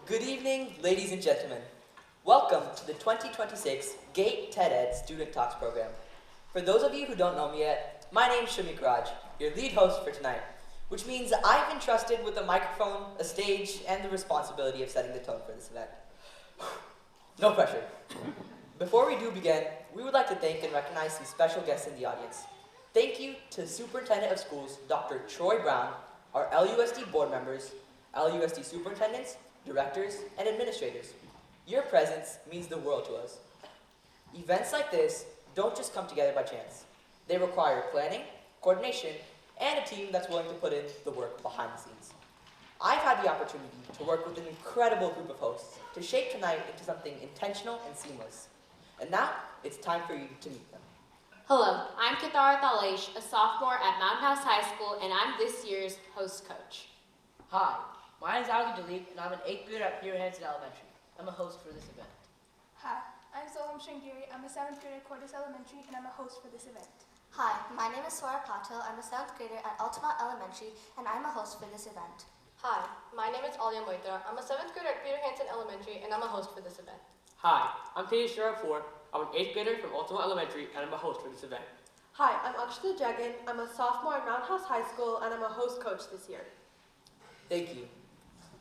Good evening, ladies and gentlemen. Welcome to the 2026 GATE TED Student Talks program. For those of you who don't know me yet, my name is Shamik Raj, your lead host for tonight, which means I've been trusted with a microphone, a stage, and the responsibility of setting the tone for this event. No pressure. Before we do begin, we would like to thank and recognize some special guests in the audience. Thank you to the Superintendent of Schools, Dr. Troy Brown, our LUSD board members, LUSD superintendents, directors, and administrators. Your presence means the world to us. Events like this don't just come together by chance. They require planning, coordination, and a team that's willing to put in the work behind the scenes. I've had the opportunity to work with an incredible group of hosts to shape tonight into something intentional and seamless. And now, it's time for you to meet them. Hello, I'm Kathara Thalesh, a sophomore at Mountain House High School, and I'm this year's host coach. Hi, my name is Ali Dalik, and I'm an 8th grader at Peter Hansen Elementary. I'm a host for this event. Hi, I'm Zolam Shangiri. I'm a 7th grader at Cordis Elementary, and I'm a host for this event. Hi, my name is Swara Patel. I'm a 7th grader at Altamont Elementary, and I'm a host for this event. Hi, my name is Alia Moitra. I'm a 7th grader at Peter Hansen Elementary, and I'm a host for this event. Hi, I'm Tejas Sharapur. I'm an 8th grader from Altamont Elementary, and I'm a host for this event. Hi, I'm Akshita Jagan. I'm a sophomore at Mountain House High School, and I'm a host coach this year. Thank you.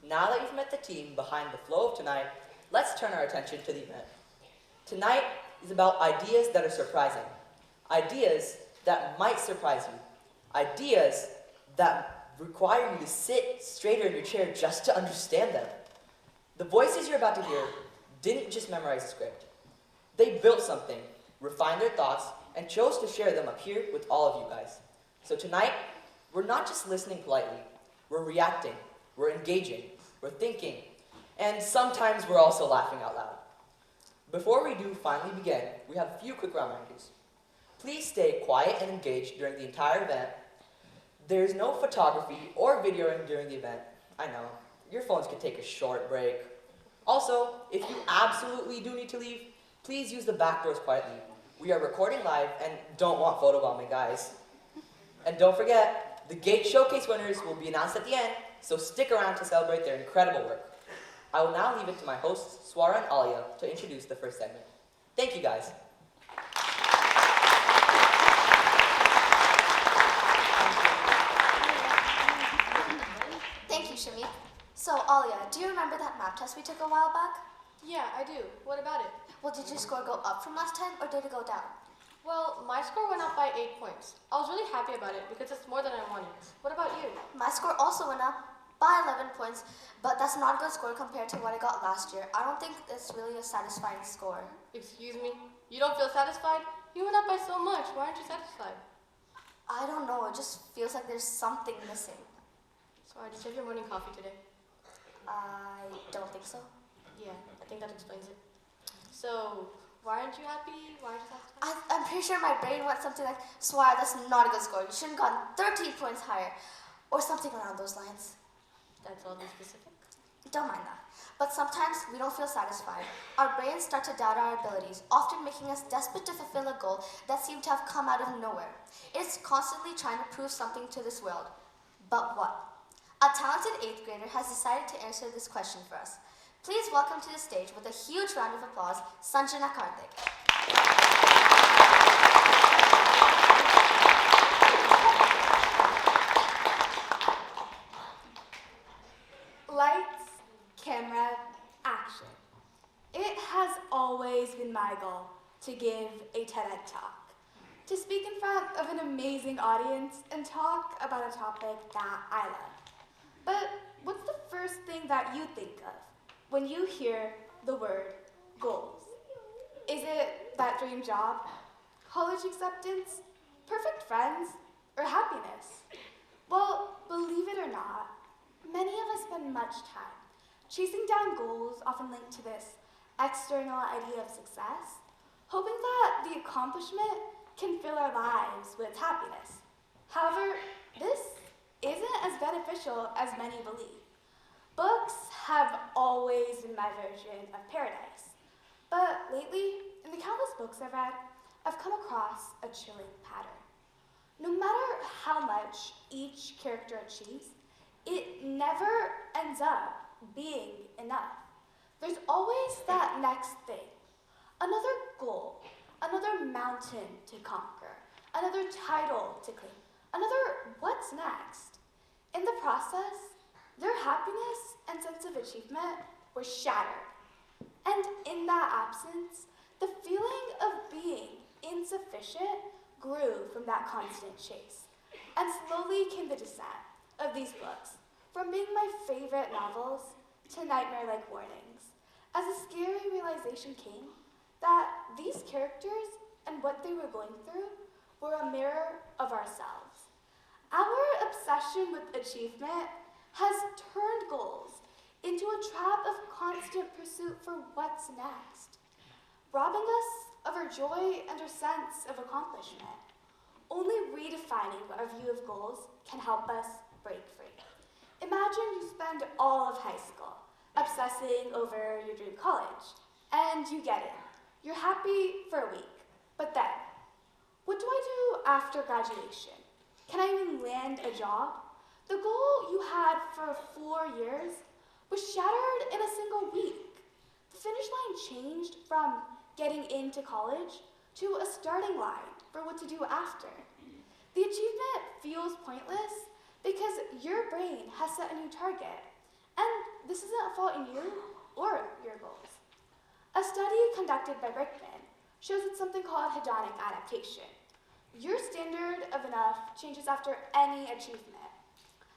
Now that you've met the team behind the flow of tonight, let's turn our attention to the event. Tonight is about ideas that are surprising. Ideas that might surprise you. Ideas that require you to sit straighter in your chair just to understand them. The voices you're about to hear didn't just memorize a script. They built something, refined their thoughts, and chose to share them up here with all of you guys. So tonight, we're not just listening politely, we're reacting, we're engaging, we're thinking, and sometimes we're also laughing out loud. Before we do finally begin, we have a few quick reminders. Please stay quiet and engaged during the entire event. There's no photography or videoing during the event. I know, your phones can take a short break. Also, if you absolutely do need to leave, please use the back doors quietly. We are recording live and don't want photobombing, guys. And don't forget, the GATE Showcase winners will be announced at the end, so stick around to celebrate their incredible work. I will now leave it to my hosts, Swara and Alia, to introduce the first segment. Thank you, guys. Thank you, Shamik. So, Alia, do you remember that map test we took a while back? Yeah, I do. What about it? Well, did your score go up from last time, or did it go down? Well, my score went up by 8 points. I was really happy about it because it's more than I wanted. What about you? My score also went up by 11 points, but that's not a good score compared to what I got last year. I don't think it's really a satisfying score. Excuse me? You don't feel satisfied? You went up by so much. Why aren't you satisfied? I don't know, it just feels like there's something missing. Sorry, did you have your morning coffee today? I don't think so. Yeah, I think that explains it. So, why aren't you happy? Why aren't you satisfied? I'm pretty sure my brain went something like, Swara, that's not a good score. You shouldn't have gotten 13 points higher. Or something around those lines. That's oddly specific. Don't mind that. But sometimes we don't feel satisfied. Our brains start to doubt our abilities, often making us desperate to fulfill a goal that seemed to have come out of nowhere. It's constantly trying to prove something to this world. But what? A talented 8th grader has decided to answer this question for us. Please welcome to the stage with a huge round of applause, Sanjana Karthik. Lights, camera, action. It has always been my goal to give a TED Talk, to speak in front of an amazing audience and talk about a topic that I love. But what's the first thing that you think of when you hear the word goals? Is it that dream job, college acceptance, perfect friends, or happiness? Well, believe it or not, many of us spend much time chasing down goals often linked to this external idea of success, hoping that the accomplishment can fill our lives with happiness. However, this isn't as beneficial as many believe. Books have always been my version of paradise, but lately, in the countless books I've read, I've come across a chilling pattern. No matter how much each character achieves, it never ends up being enough. There's always that next thing, another goal, another mountain to conquer, another title to claim, another what's next. In the process, their happiness and sense of achievement were shattered. And in that absence, the feeling of being insufficient grew from that constant chase. And slowly came the descent of these books, from being my favorite novels to nightmare-like warnings, as a scary realization came that these characters and what they were going through were a mirror of ourselves. Our obsession with achievement has turned goals into a trap of constant pursuit for what's next, robbing us of our joy and our sense of accomplishment. Only redefining our view of goals can help us break free. Imagine you spend all of high school obsessing over your dream college, and you get in. You're happy for a week, but then, what do I do after graduation? Can I even land a job? The goal you had for 4 years was shattered in a single week. The finish line changed from getting into college to a starting line for what to do after. The achievement feels pointless because your brain has set a new target, and this isn't a fault in you or your goals. A study conducted by Brickman shows it's something called hedonic adaptation. Your standard of enough changes after any achievement.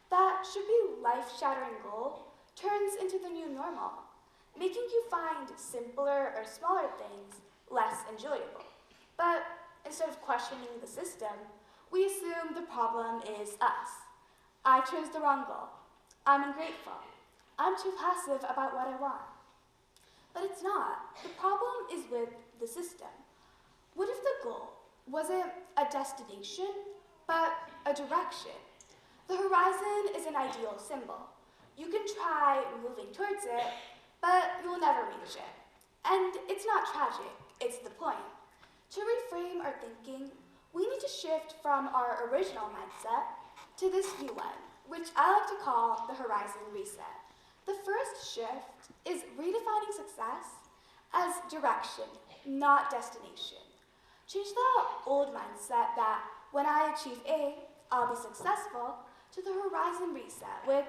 That should be life-shattering goal turns into the new normal, making you find simpler or smaller things less enjoyable. But instead of questioning the system, we assume the problem is us. I chose the wrong goal. I'm ungrateful. I'm too passive about what I want. But it's not. The problem is with the system. What if the goal wasn't a destination, but a direction? The horizon is an ideal symbol. You can try moving towards it, but you'll never reach it. And it's not tragic, it's the point. To reframe our thinking, we need to shift from our original mindset to this new one, which I like to call the horizon reset. The first shift is redefining success as direction, not destination. Change the old mindset that when I achieve A, I'll be successful, to the horizon reset with,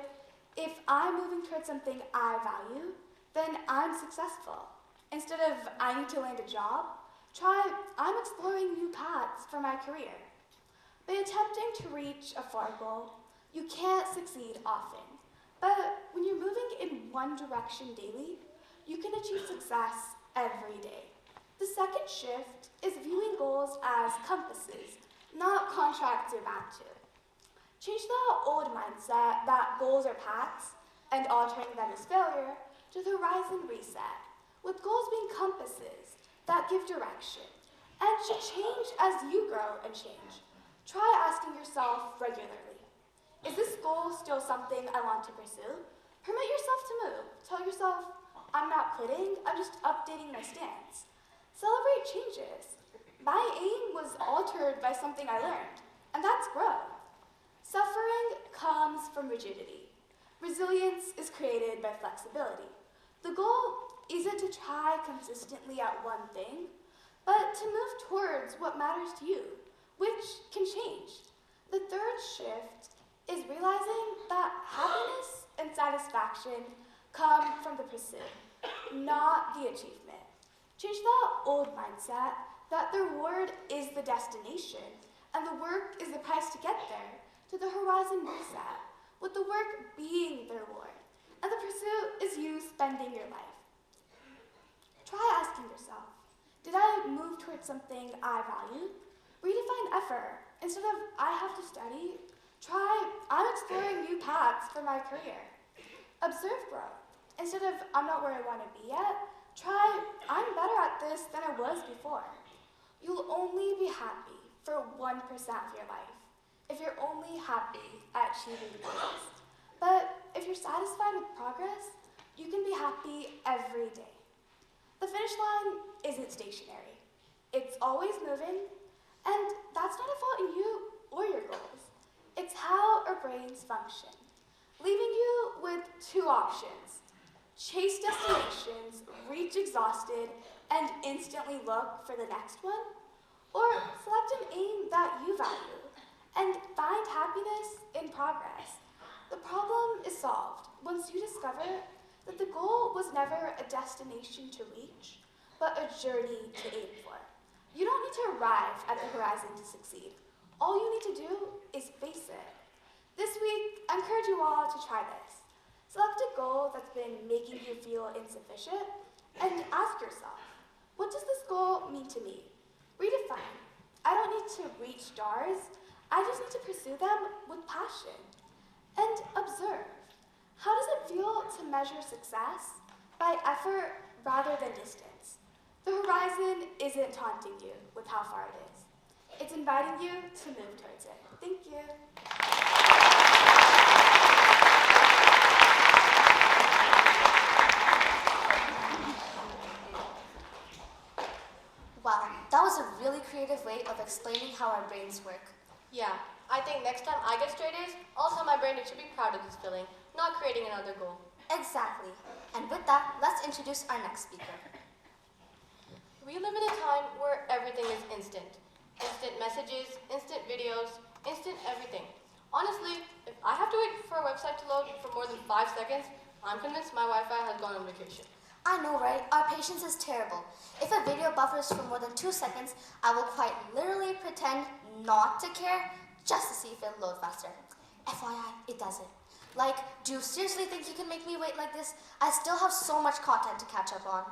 if I'm moving towards something I value, then I'm successful. Instead of I need to land a job, try I'm exploring new paths for my career. By attempting to reach a far goal, you can't succeed often. But when you're moving in one direction daily, you can achieve success every day. The second shift is viewing goals as compasses, not contracts you're bound to. Change the old mindset that goals are paths and altering them is failure to the horizon reset, with goals being compasses that give direction and should change as you grow and change. Try asking yourself regularly, is this goal still something I want to pursue? Permit yourself to move. Tell yourself, I'm not quitting, I'm just updating my stance. Celebrate changes. My aim was altered by something I learned, and that's growth. Suffering comes from rigidity. Resilience is created by flexibility. The goal isn't to try consistently at one thing, but to move towards what matters to you, which can change. The third shift is realizing that happiness and satisfaction come from the pursuit, not the achievement. Change the old mindset that the reward is the destination and the work is the price to get there, to the horizon reset, with the work being the reward, and the pursuit is you spending your life. Try asking yourself, did I move towards something I value? Redefine effort. Instead of I have to study, try I'm exploring new paths for my career. Observe growth. Instead of I'm not where I want to be yet, try I'm better at this than I was before. You'll only be happy for 1% of your life if you're only happy at achieving goals. But if you're satisfied with progress, you can be happy every day. The finish line isn't stationary. It's always moving, and that's not a fault in you or your goals. It's how our brains function, leaving you with two options: chase destinations, reach exhausted, and instantly look for the next one, or select an aim that you value and find happiness in progress. The problem is solved once you discover that the goal was never a destination to reach, but a journey to aim for. You don't need to arrive at the horizon to succeed. All you need to do is face it. This week, I encourage you all to try this. Select a goal that's been making you feel insufficient and ask yourself, what does this goal mean to me? Redefine. I don't need to reach stars. I just need to pursue them with passion. And observe. How does it feel to measure success by effort rather than distance? The horizon isn't taunting you with how far it is. It's inviting you to move towards it. Thank you. Wow, that was a really creative way of explaining how our brains work. Yeah, I think next time I get straight A's, I'll tell my brain it should be proud of this feeling, not creating another goal. Exactly. And with that, let's introduce our next speaker. We live in a time where everything is instant. Instant messages, instant videos, instant everything. Honestly, if I have to wait for a website to load for more than 5 seconds, I'm convinced my Wi-Fi has gone on vacation. I know, right? Our patience is terrible. If a video buffers for more than 2 seconds, I will quite literally pretend not to care just to see if it'll load faster. FYI, it doesn't. Like, do you seriously think you can make me wait like this? I still have so much content to catch up on.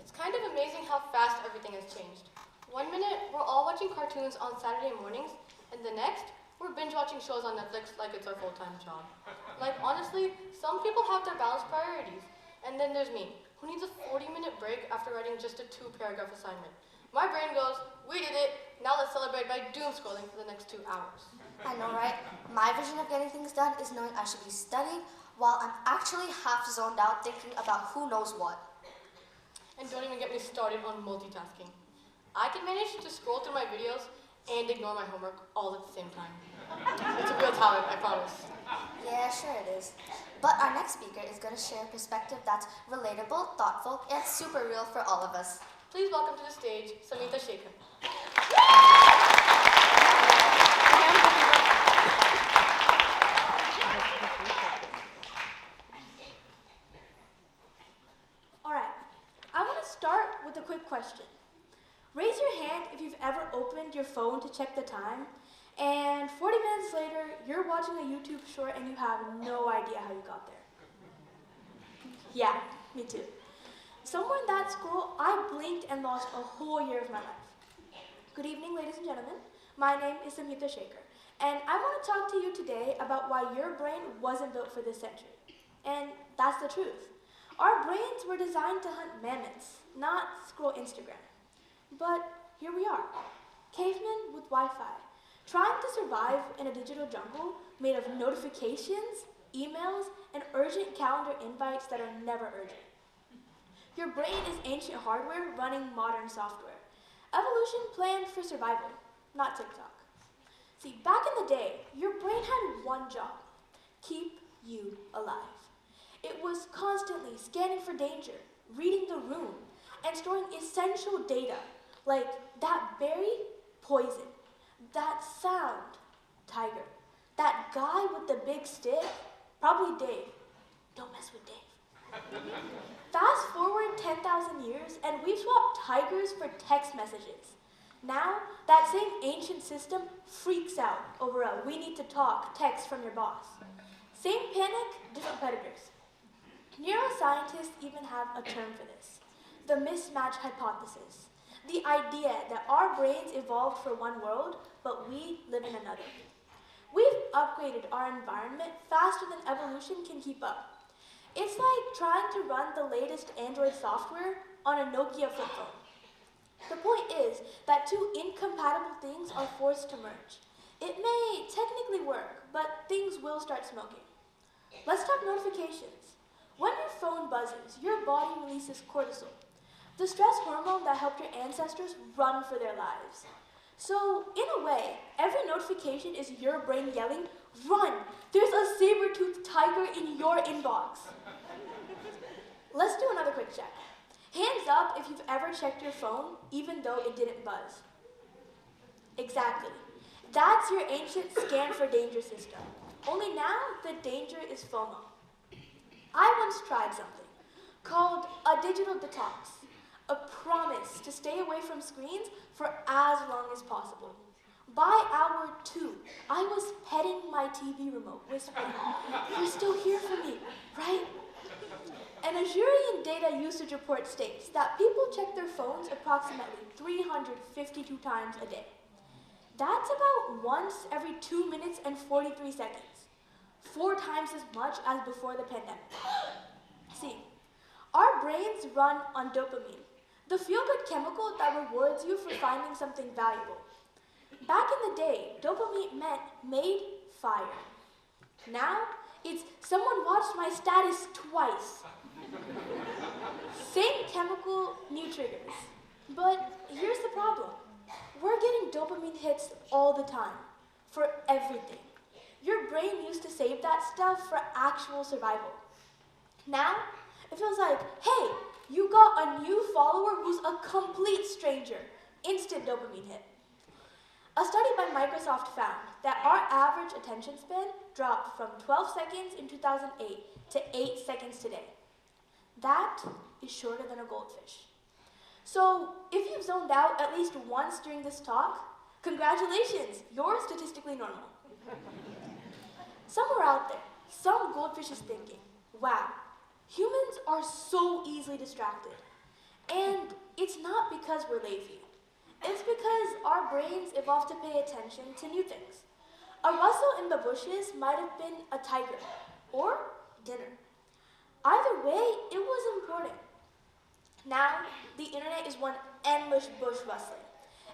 It's kind of amazing how fast everything has changed. 1 minute, we're all watching cartoons on Saturday mornings, and the next, we're binge watching shows on Netflix like it's our full-time job. Like, honestly, some people have their balanced priorities. And then there's me, who needs a 40-minute break after writing just a 2-paragraph assignment. My brain goes, we did it, now let's celebrate by doom scrolling for the next 2 hours. I know, right? My vision of getting things done is knowing I should be studying while I'm actually half zoned out thinking about who knows what. And don't even get me started on multitasking. I can manage to scroll through my videos and ignore my homework all at the same time. It's a real talent, I promise. Yeah, sure it is. But our next speaker is going to share a perspective that's relatable, thoughtful, and super real for all of us. Please welcome to the stage, Samita Shekhar. All right, I want to start with a quick question. Raise your hand if you've ever opened your phone to check the time, and 40 minutes later, you're watching a YouTube short and you have no idea how you got there. Yeah, me too. Somewhere in that scroll, I blinked and lost a whole year of my life. Good evening, ladies and gentlemen. My name is Samita Shekhar, and I want to talk to you today about why your brain wasn't built for this century. And that's the truth. Our brains were designed to hunt mammoths, not scroll Instagram. But here we are, cavemen with Wi-Fi, trying to survive in a digital jungle made of notifications, emails, and urgent calendar invites that are never urgent. Your brain is ancient hardware running modern software. Evolution planned for survival, not TikTok. See, back in the day, your brain had one job: keep you alive. It was constantly scanning for danger, reading the room, and storing essential data, like that berry, poison, that sound, tiger, that guy with the big stick, probably Dave. Don't mess with Dave. Fast forward 10,000 years, and we've swapped tigers for text messages. Now, that same ancient system freaks out over a "we need to talk" text from your boss. Same panic, different predators. Neuroscientists even have a term for this: the mismatch hypothesis. The idea that our brains evolved for one world, but we live in another. We've upgraded our environment faster than evolution can keep up. It's like trying to run the latest Android software on a Nokia flip phone. The point is that two incompatible things are forced to merge. It may technically work, but things will start smoking. Let's talk notifications. When your phone buzzes, your body releases cortisol, the stress hormone that helped your ancestors run for their lives. So, in a way, every notification is your brain yelling, "Run! There's a saber-toothed tiger in your inbox. Let's do another quick check. Hands up if you've ever checked your phone even though it didn't buzz. Exactly. That's your ancient scan for danger system. Only now the danger is FOMO. I once tried something called a digital detox, a promise to stay away from screens for as long as possible. By hour 2, I was petting my TV remote, whispering, "You're still here for me, right?" An Azurian data usage report states that people check their phones approximately 352 times a day. That's about once every 2 minutes and 43 seconds, 4 times as much as before the pandemic. See, our brains run on dopamine, the feel-good chemical that rewards you for finding something valuable. Back in the day, dopamine meant made fire. Now, it's someone watched my status twice. Same chemical, new triggers. But here's the problem. We're getting dopamine hits all the time, for everything. Your brain used to save that stuff for actual survival. Now, it feels like, hey, you got a new follower who's a complete stranger. Instant dopamine hit. A study by Microsoft found that our average attention span dropped from 12 seconds in 2008 to 8 seconds today. That is shorter than a goldfish. So, if you've zoned out at least once during this talk, congratulations, you're statistically normal. Somewhere out there, some goldfish is thinking, wow, humans are so easily distracted. And it's not because we're lazy. It's because our brains evolved to pay attention to new things. A rustle in the bushes might have been a tiger or dinner. Either way, it was important. Now, the internet is one endless bush rustling.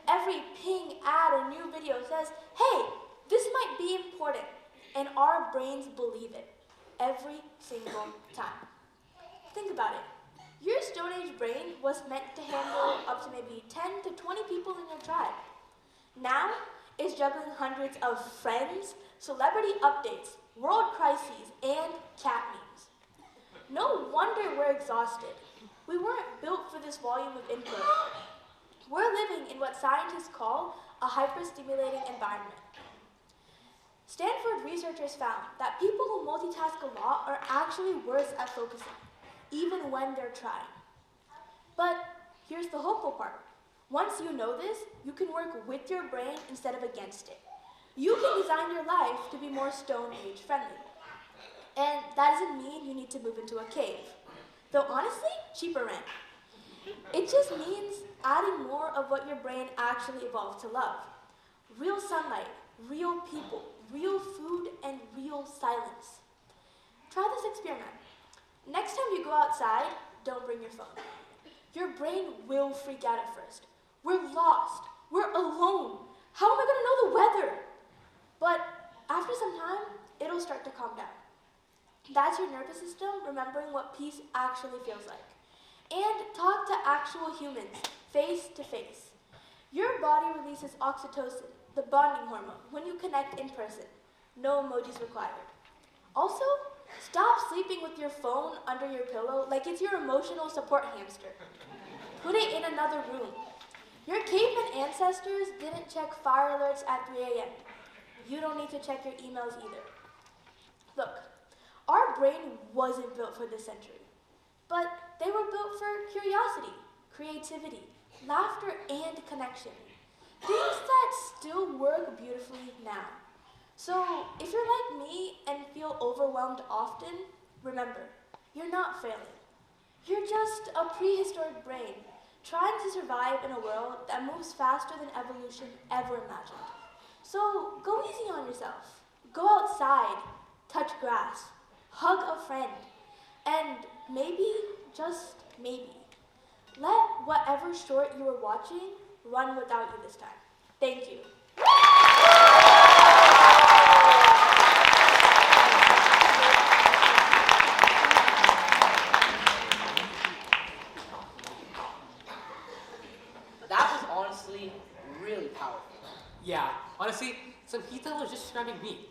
Every ping, ad, or new video says, hey, this might be important, and our brains believe it every single time. Think about it. Your Stone Age brain was meant to handle up to maybe 10 to 20 people in your tribe. Now, it's juggling hundreds of friends, celebrity updates, world crises, and cat memes. No wonder we're exhausted. We weren't built for this volume of input. We're living in what scientists call a hyperstimulating environment. Stanford researchers found that people who multitask a lot are actually worse at focusing, even when they're trying. But here's the hopeful part. Once you know this, you can work with your brain instead of against it. You can design your life to be more Stone Age friendly. And that doesn't mean you need to move into a cave. Though honestly, cheaper rent. It just means adding more of what your brain actually evolved to love. Real sunlight, real people, real food, and real silence. Try this experiment. Next time you go outside, don't bring your phone. Your brain will freak out at first. We're lost. We're alone. How am I going to know the weather? But after some time, it'll start to calm down. That's your nervous system remembering what peace actually feels like. And talk to actual humans, face to face. Your body releases oxytocin, the bonding hormone, when you connect in person. No emojis required. Also, stop sleeping with your phone under your pillow like it's your emotional support hamster. Put it in another room. Your caveman ancestors didn't check fire alerts at 3 a.m. You don't need to check your emails either. Look, our brain wasn't built for this century, but they were built for curiosity, creativity, laughter, and connection. Things that still work beautifully now. So if you're like me and feel overwhelmed often, remember, you're not failing. You're just a prehistoric brain trying to survive in a world that moves faster than evolution ever imagined. So go easy on yourself. Go outside, touch grass, hug a friend, and maybe, just maybe, let whatever short you were watching run without you this time. Thank you. That was honestly really powerful. Yeah, honestly, some heat was just surrounding me.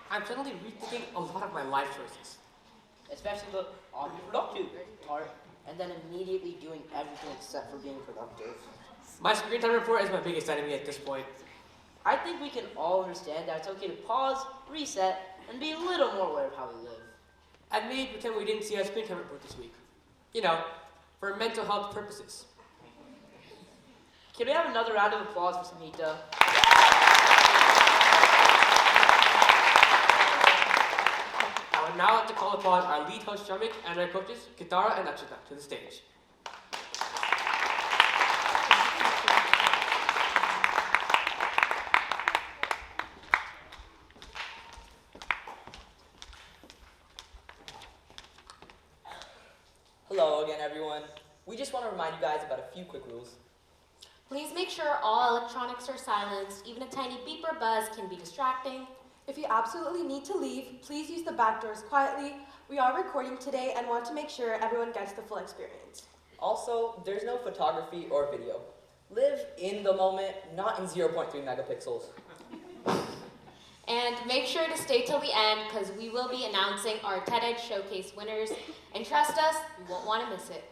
I'm suddenly rethinking a lot of my life choices. especially the productive part, and then immediately doing everything except for being productive. My screen time report is my biggest enemy at this point. I think we can all understand that it's okay to pause, reset, and be a little more aware of how we live. And maybe pretend we didn't see our screen time report this week. You know, for mental health purposes. Can we have another round of applause for Samhita? I would now like to call upon our lead host, Shamik, and our coaches, Kitara and Akshita, to the stage. Hello again, everyone. We just want to remind you guys about a few quick rules. Please make sure all electronics are silenced. Even a tiny beep or buzz can be distracting. If you absolutely need to leave, please use the back doors quietly. We are recording today and want to make sure everyone gets the full experience. Also, there's no photography or video. Live in the moment, not in 0.3 megapixels. And make sure to stay till the end because we will be announcing our TED Showcase winners. And trust us, you won't want to miss it.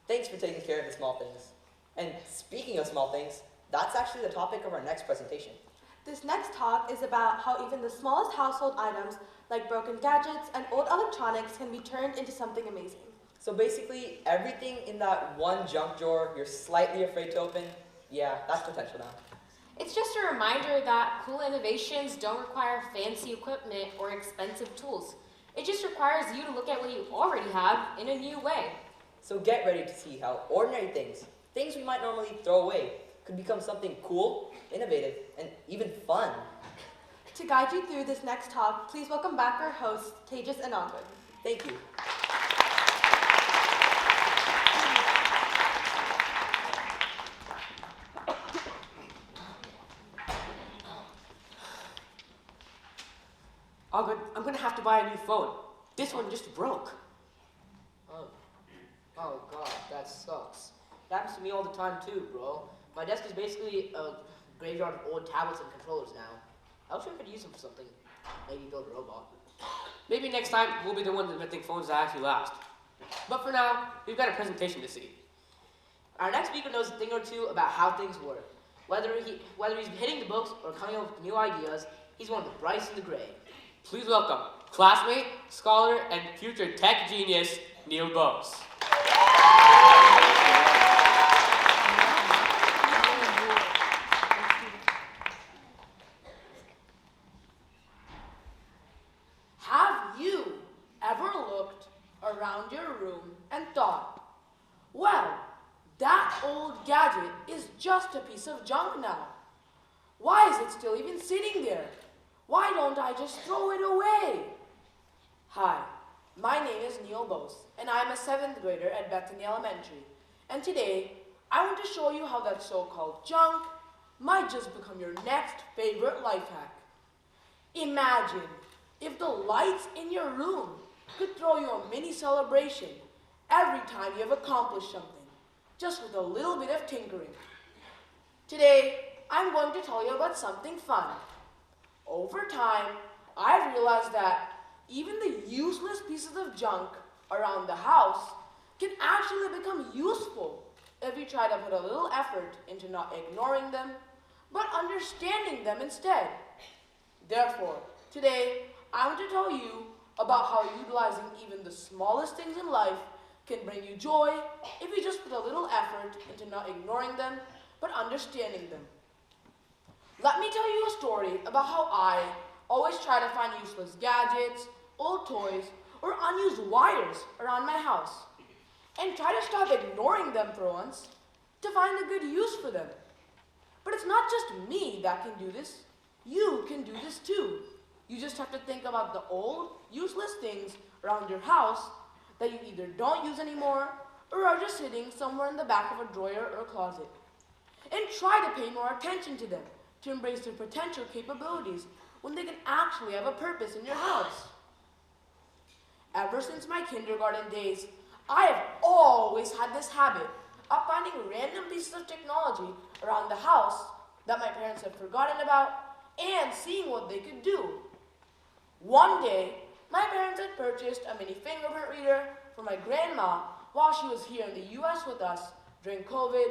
Thanks for taking care of the small things. And speaking of small things, that's actually the topic of our next presentation. This next talk is about how even the smallest household items, like broken gadgets and old electronics, can be turned into something amazing. So basically, everything in that one junk drawer you're slightly afraid to open, yeah, that's potential now. It's just a reminder that cool innovations don't require fancy equipment or expensive tools. It just requires you to look at what you already have in a new way. So get ready to see how ordinary things we might normally throw away, could become something cool, innovative, and even fun. To guide you through this next talk, please welcome back our hosts, Tejas and Angud. Thank you. Oh, good. I'm gonna have to buy a new phone. This one just broke. Oh god, that sucks. It happens to me all the time too, bro. My desk is basically a graveyard of old tablets and controllers now. I wish I could use them for something. Maybe build a robot. Maybe next time we'll be the ones inventing phones that actually last. But for now, we've got a presentation to see. Our next speaker knows a thing or two about how things work. Whether he's hitting the books or coming up with new ideas, he's one of the brightest in the grade. Please welcome classmate, scholar, and future tech genius, Neil Bose. Have you ever looked around your room and thought, well, that old gadget is just a piece of junk now. Why is it still even sitting there? Why don't I just throw it away? Hi, my name is Neil Bose, and I'm a 7th grader at Bethany Elementary. And today, I want to show you how that so-called junk might just become your next favorite life hack. Imagine if the lights in your room could throw you a mini celebration every time you have accomplished something, just with a little bit of tinkering. Today, I'm going to tell you about something fun. Over time, I've realized that even the useless pieces of junk around the house can actually become useful if you try to put a little effort into not ignoring them, but understanding them instead. Therefore, today, I want to tell you about how utilizing even the smallest things in life can bring you joy if you just put a little effort into not ignoring them, but understanding them. Let me tell you a story about how I always try to find useless gadgets, old toys, or unused wires around my house, and try to stop ignoring them for once to find a good use for them. But it's not just me that can do this. You can do this too. You just have to think about the old, useless things around your house that you either don't use anymore or are just sitting somewhere in the back of a drawer or a closet. And try to pay more attention to them to embrace their potential capabilities when they can actually have a purpose in your house. Ever since my kindergarten days, I have always had this habit of finding random pieces of technology around the house that my parents had forgotten about and seeing what they could do. One day, My parents had purchased a mini fingerprint reader for my grandma while she was here in the US with us during COVID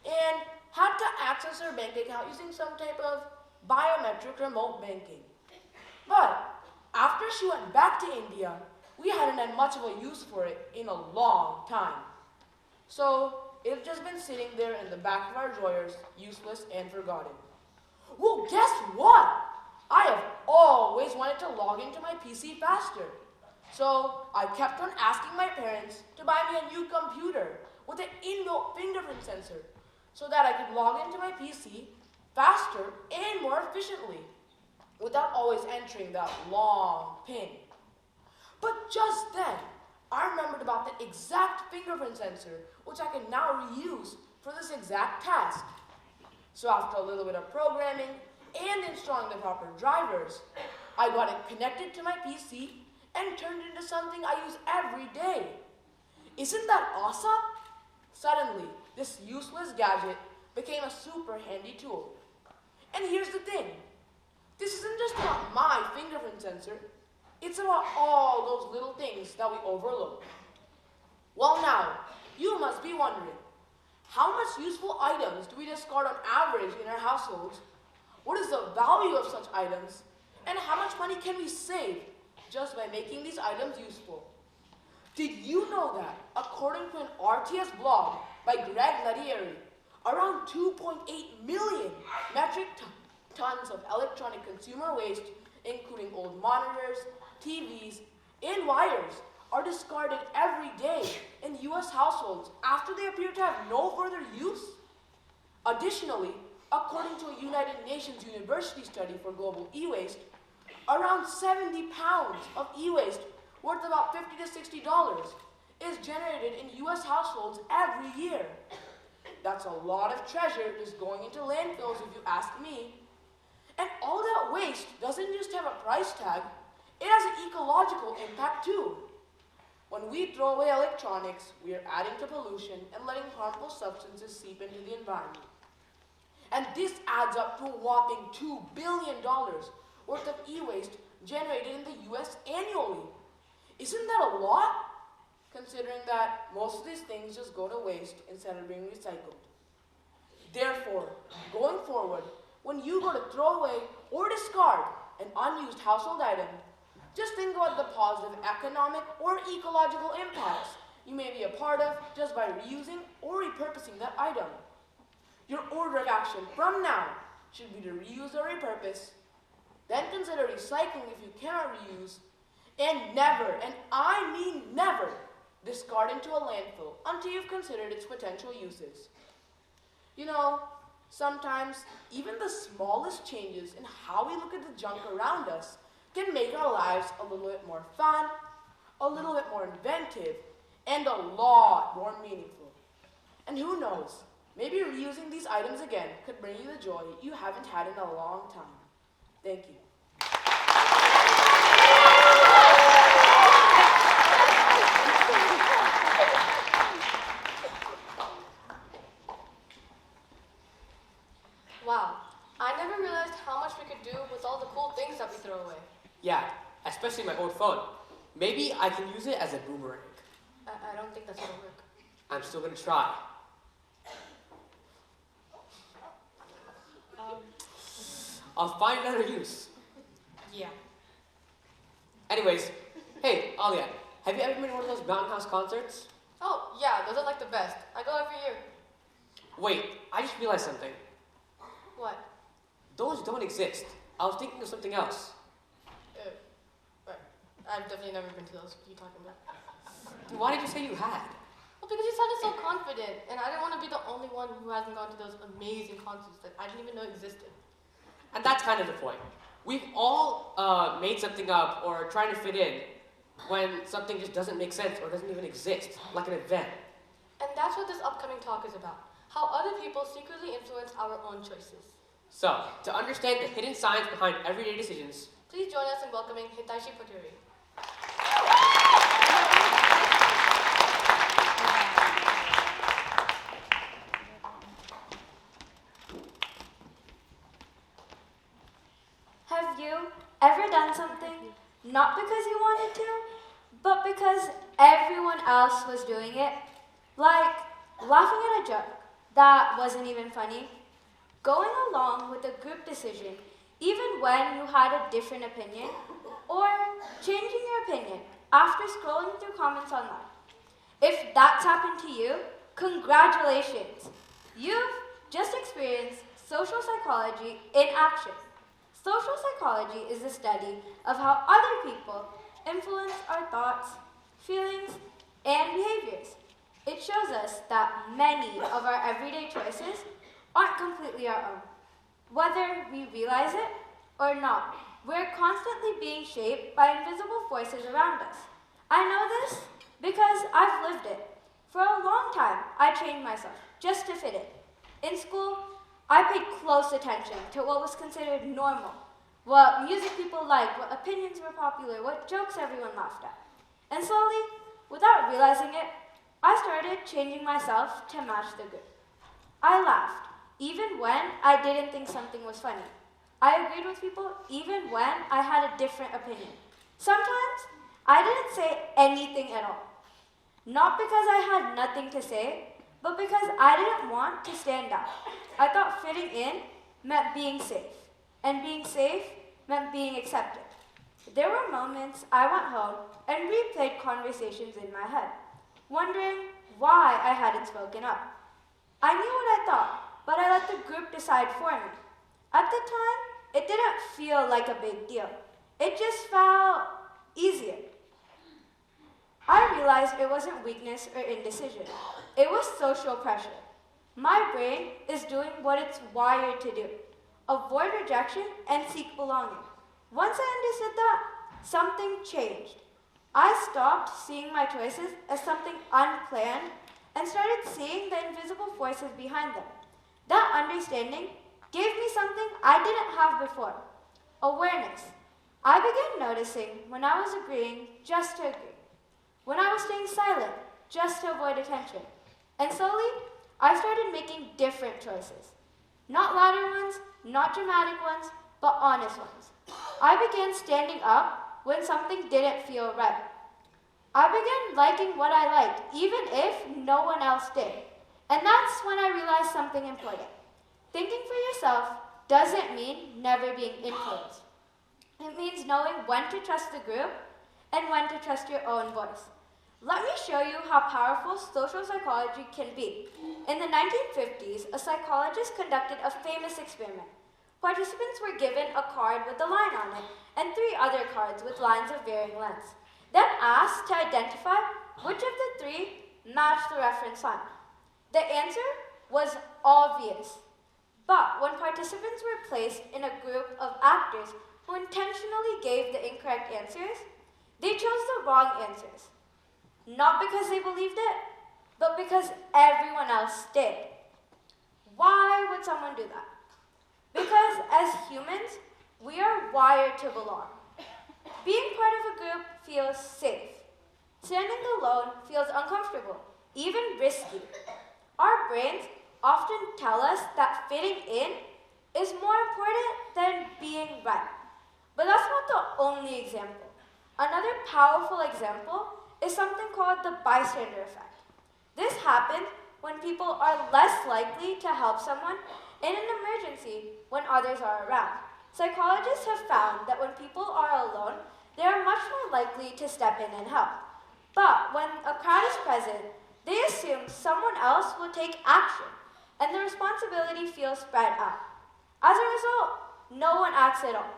and had to access her bank account using some type of biometric remote banking. But after she went back to India, we hadn't had much of a use for it in a long time. So it's just been sitting there in the back of our drawers, useless and forgotten. Well, guess what? I have always wanted to log into my PC faster. So I kept on asking my parents to buy me a new computer with an inbuilt fingerprint sensor so that I could log into my PC faster and more efficiently without always entering that long PIN. But just then, I remembered about the exact fingerprint sensor which I can now reuse for this exact task. So after a little bit of programming and installing the proper drivers, I got it connected to my PC and turned it into something I use every day. Isn't that awesome? Suddenly, this useless gadget became a super handy tool. And here's the thing. This isn't just about my fingerprint sensor. It's about all those little things that we overlook. Well now, you must be wondering, how much useful items do we discard on average in our households? What is the value of such items? And how much money can we save just by making these items useful? Did you know that, according to an RTS blog by Greg Letieri, around 2.8 million metric tons of electronic consumer waste, including old monitors, TVs, and wires, are discarded every day in US households after they appear to have no further use? Additionally, according to a United Nations University study for global e-waste, around 70 pounds of e-waste worth about $50 to $60 is generated in US households every year. That's a lot of treasure just going into landfills if you ask me. And all that waste doesn't just have a price tag, it has an ecological impact too. When we throw away electronics, we are adding to pollution and letting harmful substances seep into the environment. And this adds up to a whopping $2 billion worth of e-waste generated in the US annually. Isn't that a lot? Considering that most of these things just go to waste instead of being recycled. Therefore, going forward, when you go to throw away or discard an unused household item, just think about the positive economic or ecological impacts you may be a part of just by reusing or repurposing that item. Your order of action from now should be to reuse or repurpose, then consider recycling if you cannot reuse, and never, and I mean never, discard into a landfill until you've considered its potential uses. You know, sometimes even the smallest changes in how we look at the junk around us can make our lives a little bit more fun, a little bit more inventive, and a lot more meaningful. And who knows, maybe reusing these items again could bring you the joy you haven't had in a long time. Thank you. Wow, I never realized how much we could do with all the cool things that we throw away. Yeah, especially my old phone. Maybe I can use it as a boomerang. I don't think that's gonna work. I'm still gonna try. I'll find another use. Yeah. Anyways, hey, Alia, have you ever been to one of those Mountain House concerts? Oh, yeah, those are like the best. I go every year. Wait, I just realized something. What? Those don't exist. I was thinking of something else. Right. I've definitely never been to those. What are you talking about? Then why did you say you had? Well, because you sounded so confident, and I didn't want to be the only one who hasn't gone to those amazing concerts that I didn't even know existed. And that's kind of the point. We've all made something up or trying to fit in when something just doesn't make sense or doesn't even exist, like an event. And that's what this upcoming talk is about. How other people secretly influence our own choices. So, to understand the hidden science behind everyday decisions, Please join us in welcoming Hitachi Poturi. Have you ever done something not because you wanted because everyone else was doing it, like laughing at a joke that wasn't even funny, going along with a group decision even when you had a different opinion, or changing your opinion after scrolling through comments online. If that's happened to you, congratulations! You've just experienced social psychology in action. Social psychology is the study of how other people influence our thoughts, feelings, and behaviors. It shows us that many of our everyday choices aren't completely our own. Whether we realize it or not, we're constantly being shaped by invisible forces around us. I know this because I've lived it. For a long time, I trained myself just to fit in. In school, I paid close attention to what was considered normal, what music people liked, what opinions were popular, what jokes everyone laughed at. And slowly, without realizing it, I started changing myself to match the group. I laughed, even when I didn't think something was funny. I agreed with people, even when I had a different opinion. Sometimes, I didn't say anything at all. Not because I had nothing to say, but because I didn't want to stand out. I thought fitting in meant being safe, and being safe meant being accepted. There were moments I went home and replayed conversations in my head, wondering why I hadn't spoken up. I knew what I thought, but I let the group decide for me. At the time, it didn't feel like a big deal. It just felt easier. I realized it wasn't weakness or indecision. It was social pressure. My brain is doing what it's wired to do: avoid rejection and seek belonging. Once I understood that, something changed. I stopped seeing my choices as something unplanned and started seeing the invisible forces behind them. That understanding gave me something I didn't have before: awareness. I began noticing when I was agreeing just to agree, when I was staying silent just to avoid attention. And slowly, I started making different choices. Not louder ones, not dramatic ones, but honest ones. I began standing up when something didn't feel right. I began liking what I liked, even if no one else did. And that's when I realized something important. Thinking for yourself doesn't mean never being influenced. It means knowing when to trust the group and when to trust your own voice. Let me show you how powerful social psychology can be. In the 1950s, a psychologist conducted a famous experiment. Participants were given a card with a line on it and 3 other cards with lines of varying lengths, then asked to identify which of the 3 matched the reference line. The answer was obvious. But when participants were placed in a group of actors who intentionally gave the incorrect answers, they chose the wrong answers. Not because they believed it, but because everyone else did. Why would someone do that? Because as humans, we are wired to belong. Being part of a group feels safe. Standing alone feels uncomfortable, even risky. Our brains often tell us that fitting in is more important than being right. But that's not the only example. Another powerful example is something called the bystander effect. This happens when people are less likely to help someone in an emergency when others are around. Psychologists have found that when people are alone, they are much more likely to step in and help. But when a crowd is present, they assume someone else will take action, and the responsibility feels spread out. As a result, no one acts at all.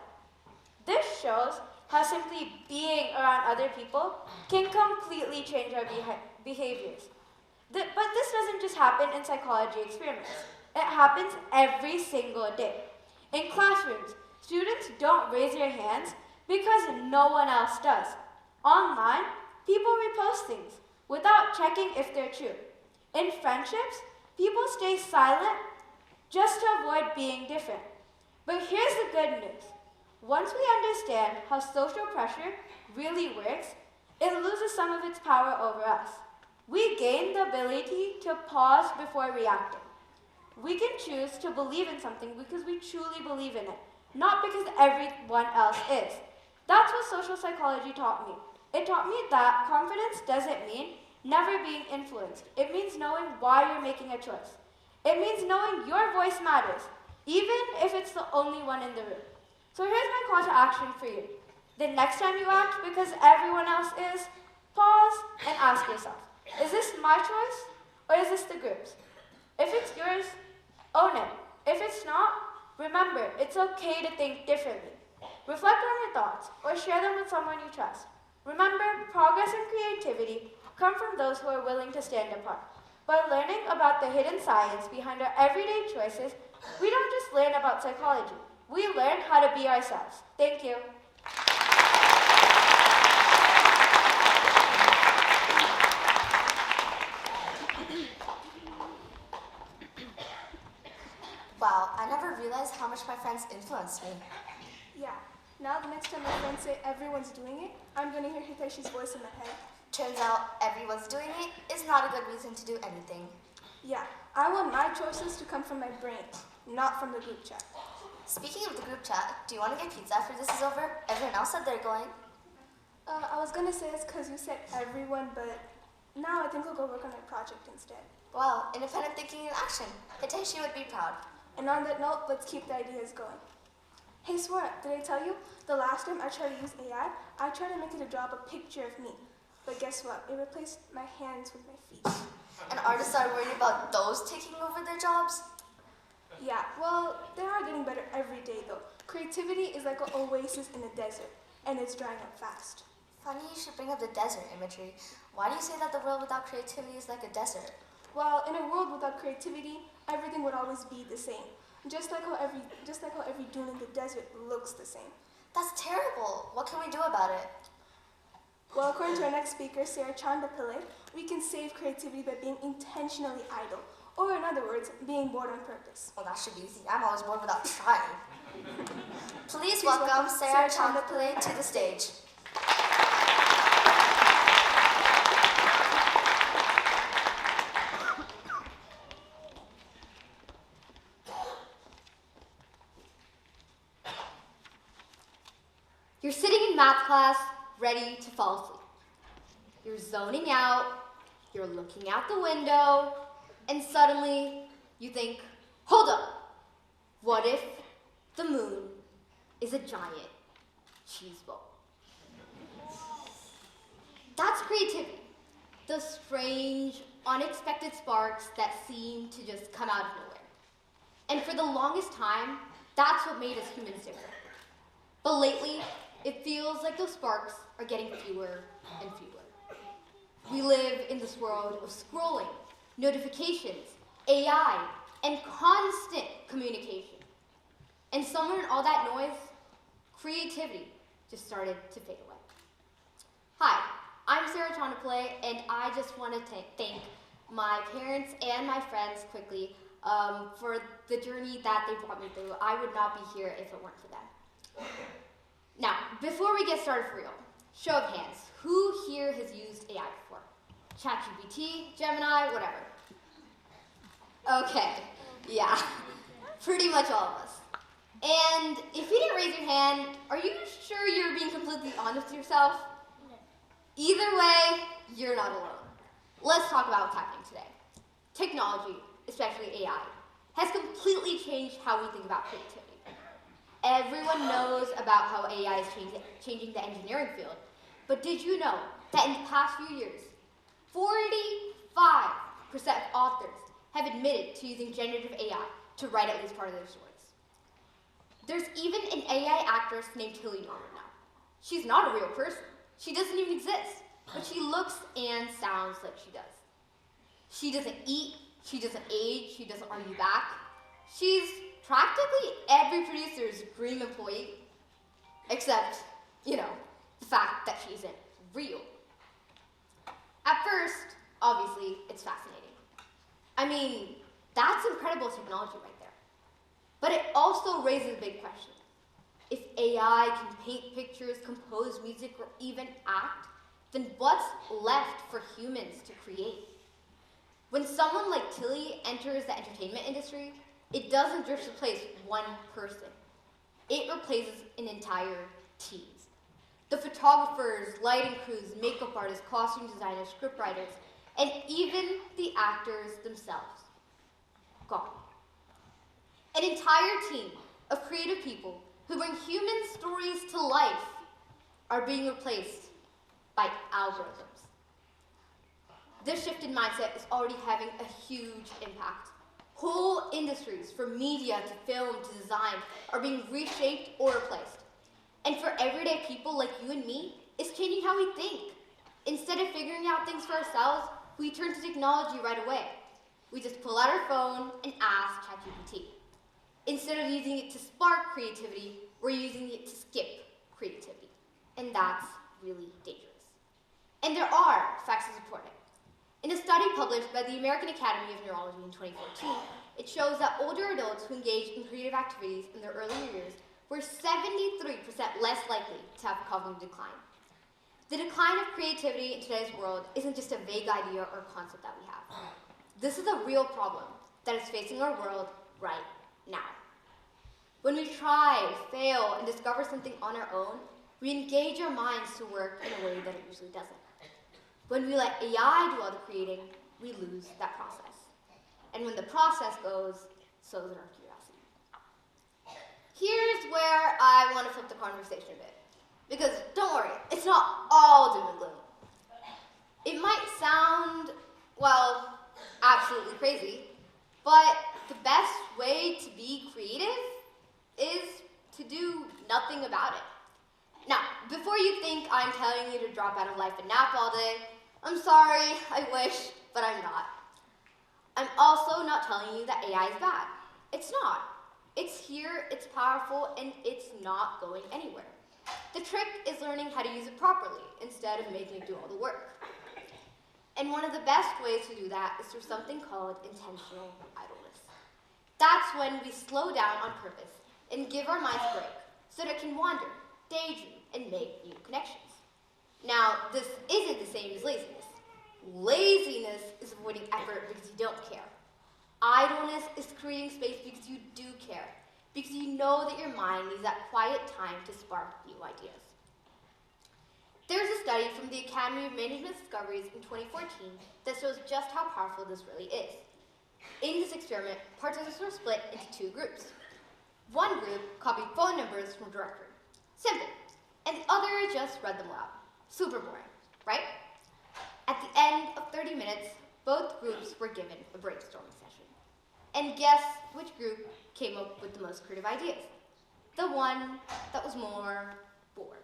This shows how simply being around other people can completely change our behaviors. But this doesn't just happen in psychology experiments. It happens every single day. In classrooms, students don't raise their hands because no one else does. Online, people repost things without checking if they're true. In friendships, people stay silent just to avoid being different. But here's the good news. Once we understand how social pressure really works, it loses some of its power over us. We gain the ability to pause before reacting. We can choose to believe in something because we truly believe in it, not because everyone else is. That's what social psychology taught me. It taught me that confidence doesn't mean never being influenced. It means knowing why you're making a choice. It means knowing your voice matters, even if it's the only one in the room. So here's my call to action for you. The next time you act because everyone else is, pause and ask yourself, is this my choice or is this the group's? If it's yours, own it. If it's not, remember, it's okay to think differently. Reflect on your thoughts or share them with someone you trust. Remember, progress and creativity come from those who are willing to stand apart. By learning about the hidden science behind our everyday choices, we don't just learn about psychology. We learn how to be ourselves. Thank you. Wow, I never realized how much my friends influenced me. Yeah. Now the next time my friends say everyone's doing it, I'm gonna hear Hiteshi's voice in my head. Turns out everyone's doing it is not a good reason to do anything. Yeah, I want my choices to come from my brain, not from the group chat. Speaking of the group chat, do you want to get pizza after this is over? Everyone else said they're going. I was gonna say it's because you said everyone, but now I think we'll go work on my project instead. Wow, independent thinking in action. Hiteshi would be proud. And on that note, let's keep the ideas going. Hey Swara, did I tell you? The last time I tried to use AI, I tried to make it to draw up a picture of me. But guess what? It replaced my hands with my feet. And artists are worried about those taking over their jobs? Yeah, well, they are getting better every day though. Creativity is like an oasis in a desert, and it's drying up fast. Funny you should bring up the desert imagery. Why do you say that the world without creativity is like a desert? Well, in a world without creativity, everything would always be the same. Just like how every dune in the desert looks the same. That's terrible. What can we do about it? Well, according to our next speaker, Sarah Chandapillai, we can save creativity by being intentionally idle, or in other words, being bored on purpose. Well, that should be easy. I'm always bored without trying. Please welcome Sarah Chandapillai to the stage. You're sitting in math class, ready to fall asleep. You're zoning out, you're looking out the window, and suddenly you think, hold up, what if the moon is a giant cheese ball? That's creativity. Those strange, unexpected sparks that seem to just come out of nowhere. And for the longest time, that's what made us humans different. But lately, it feels like those sparks are getting fewer and fewer. We live in this world of scrolling, notifications, AI, and constant communication. And somewhere in all that noise, creativity just started to fade away. Hi, I'm Sarah Chandapillai, and I just want to thank my parents and my friends quickly for the journey that they brought me through. I would not be here if it weren't for them. Now, before we get started for real, show of hands. Who here has used AI before? ChatGPT, Gemini, whatever. Okay, yeah, pretty much all of us. And if you didn't raise your hand, are you sure you're being completely honest with yourself? Either way, you're not alone. Let's talk about what's happening today. Technology, especially AI, has completely changed how we think about creativity. Everyone knows about how AI is changing the engineering field, but did you know that in the past few years, 45% of authors have admitted to using generative AI to write at least part of their stories? There's even an AI actress named Tilly Norman now. She's not a real person. She doesn't even exist, but she looks and sounds like she does. She doesn't eat, she doesn't age, she doesn't argue back. She's practically every producer's dream employee, except, the fact that she isn't real. At first, obviously, it's fascinating. I mean, that's incredible technology right there. But it also raises a big question. If AI can paint pictures, compose music, or even act, then what's left for humans to create? When someone like Tilly enters the entertainment industry, it doesn't just replace one person. It replaces an entire team. The photographers, lighting crews, makeup artists, costume designers, scriptwriters, and even the actors themselves. Gone. An entire team of creative people who bring human stories to life are being replaced by algorithms. This shift in mindset is already having a huge impact. Whole industries, from media to film to design, are being reshaped or replaced. And for everyday people like you and me, it's changing how we think. Instead of figuring out things for ourselves, we turn to technology right away. We just pull out our phone and ask ChatGPT. Instead of using it to spark creativity, we're using it to skip creativity. And that's really dangerous. And there are facts to support it. In a study published by the American Academy of Neurology in 2014, it shows that older adults who engage in creative activities in their earlier years were 73% less likely to have cognitive decline. The decline of creativity in today's world isn't just a vague idea or concept that we have. This is a real problem that is facing our world right now. When we try, fail, and discover something on our own, we engage our minds to work in a way that it usually doesn't. When we let AI do all the creating, we lose that process. And when the process goes, so does our curiosity. Here's where I want to flip the conversation a bit. Because don't worry, it's not all doom and gloom. It might sound, well, absolutely crazy, but the best way to be creative is to do nothing about it. Now, before you think I'm telling you to drop out of life and nap all day, I'm sorry, I wish, but I'm not. I'm also not telling you that AI is bad. It's not. It's here, it's powerful, and it's not going anywhere. The trick is learning how to use it properly instead of making it do all the work. And one of the best ways to do that is through something called intentional idleness. That's when we slow down on purpose and give our minds a break so that it can wander, daydream, and make new connections. Now, this isn't the same as laziness. Laziness is avoiding effort because you don't care. Idleness is creating space because you do care, because you know that your mind needs that quiet time to spark new ideas. There's a study from the Academy of Management Discoveries in 2014 that shows just how powerful this really is. In this experiment, participants were split into two groups. One group copied phone numbers from a directory. Simple. And the other just read them aloud. Super boring, right? At the end of 30 minutes, both groups were given a brainstorming session. And guess which group came up with the most creative ideas? The one that was more bored.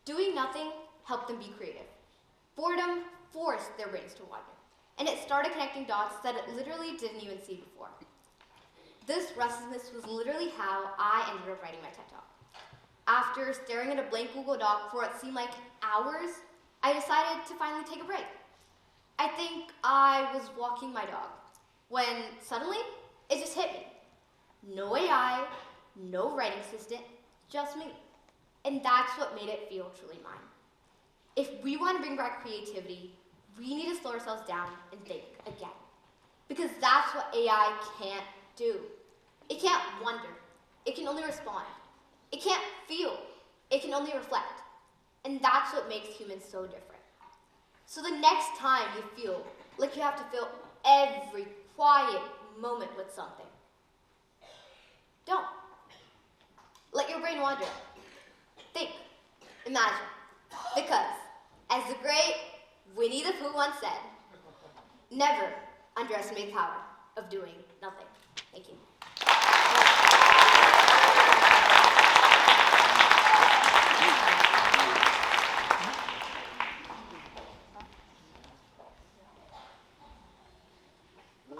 Doing nothing helped them be creative. Boredom forced their brains to wander, and it started connecting dots that it literally didn't even see before. This restlessness was literally how I ended up writing my TED Talk. After staring at a blank Google Doc for what seemed like hours, I decided to finally take a break. I think I was walking my dog when suddenly it just hit me. No AI, no writing assistant, just me. And that's what made it feel truly mine. If we want to bring back creativity, we need to slow ourselves down and think again. Because that's what AI can't do. It can't wonder. It can only respond. It can't feel. It can only reflect. And that's what makes humans so different. So the next time you feel like you have to fill every quiet moment with something, don't. Let your brain wander. Think. Imagine. Because, as the great Winnie the Pooh once said, never underestimate the power of doing nothing. Thank you.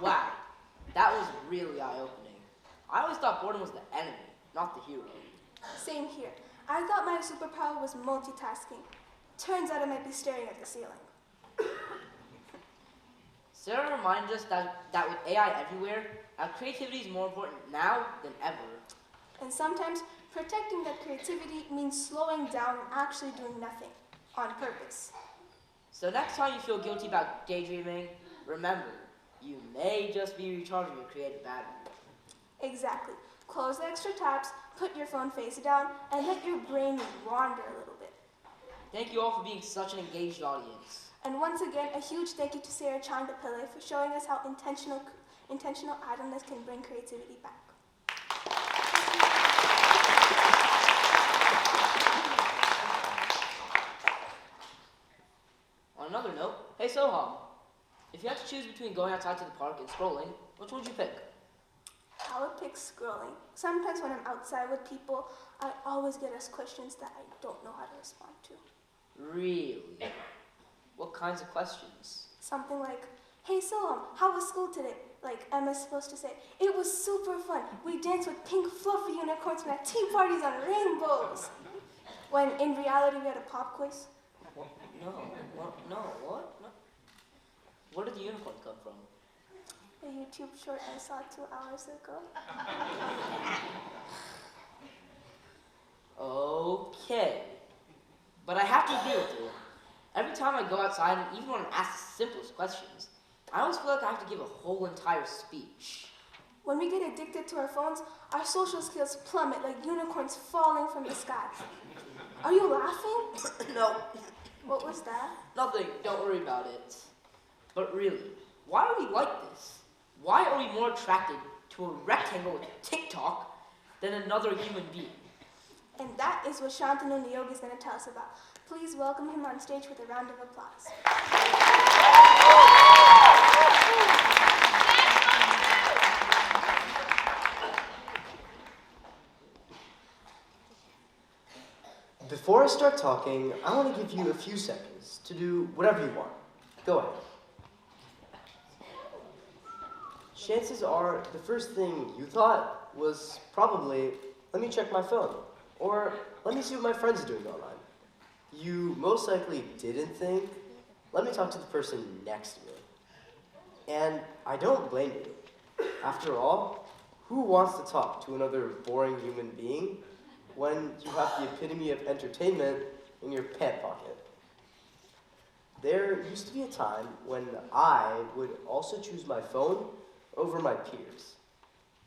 Wow, that was really eye-opening. I always thought boredom was the enemy, not the hero. Same here. I thought my superpower was multitasking. Turns out I might be staring at the ceiling. Sarah reminded us that with AI everywhere, our creativity is more important now than ever. And sometimes protecting that creativity means slowing down and actually doing nothing on purpose. So next time you feel guilty about daydreaming, remember, you may just be recharging your creative battery. Exactly. Close the extra tabs, put your phone face down, and let your brain wander a little bit. Thank you all for being such an engaged audience. And once again, a huge thank you to Sarah Chandapillai for showing us how intentional idleness can bring creativity back. On another note, hey Soham, if you had to choose between going outside to the park and scrolling, which would you pick? I would pick scrolling. Sometimes when I'm outside with people, I always get asked questions that I don't know how to respond to. Really? What kinds of questions? Something like, hey Soham, how was school today? Like Emma's supposed to say, it was super fun. We danced with pink fluffy unicorns and had tea parties on rainbows. When in reality we had a pop quiz. What? What? No. Where did the unicorn come from? A YouTube short I saw 2 hours ago. Okay. But I have to agree with you. Every time I go outside, and even when I'm asked the simplest questions, I always feel like I have to give a whole entire speech. When we get addicted to our phones, our social skills plummet like unicorns falling from the sky. Are you laughing? No. What was that? Nothing. Don't worry about it. But really, why are we like this? Why are we more attracted to a rectangle with TikTok than another human being? And that is what Shantanu Niyogi is going to tell us about. Please welcome him on stage with a round of applause. Before I start talking, I want to give you a few seconds to do whatever you want. Go ahead. Chances are the first thing you thought was probably, let me check my phone, or let me see what my friends are doing online. You most likely didn't think, let me talk to the person next to me. And I don't blame you. After all, who wants to talk to another boring human being when you have the epitome of entertainment in your pant pocket? There used to be a time when I would also choose my phone over my peers.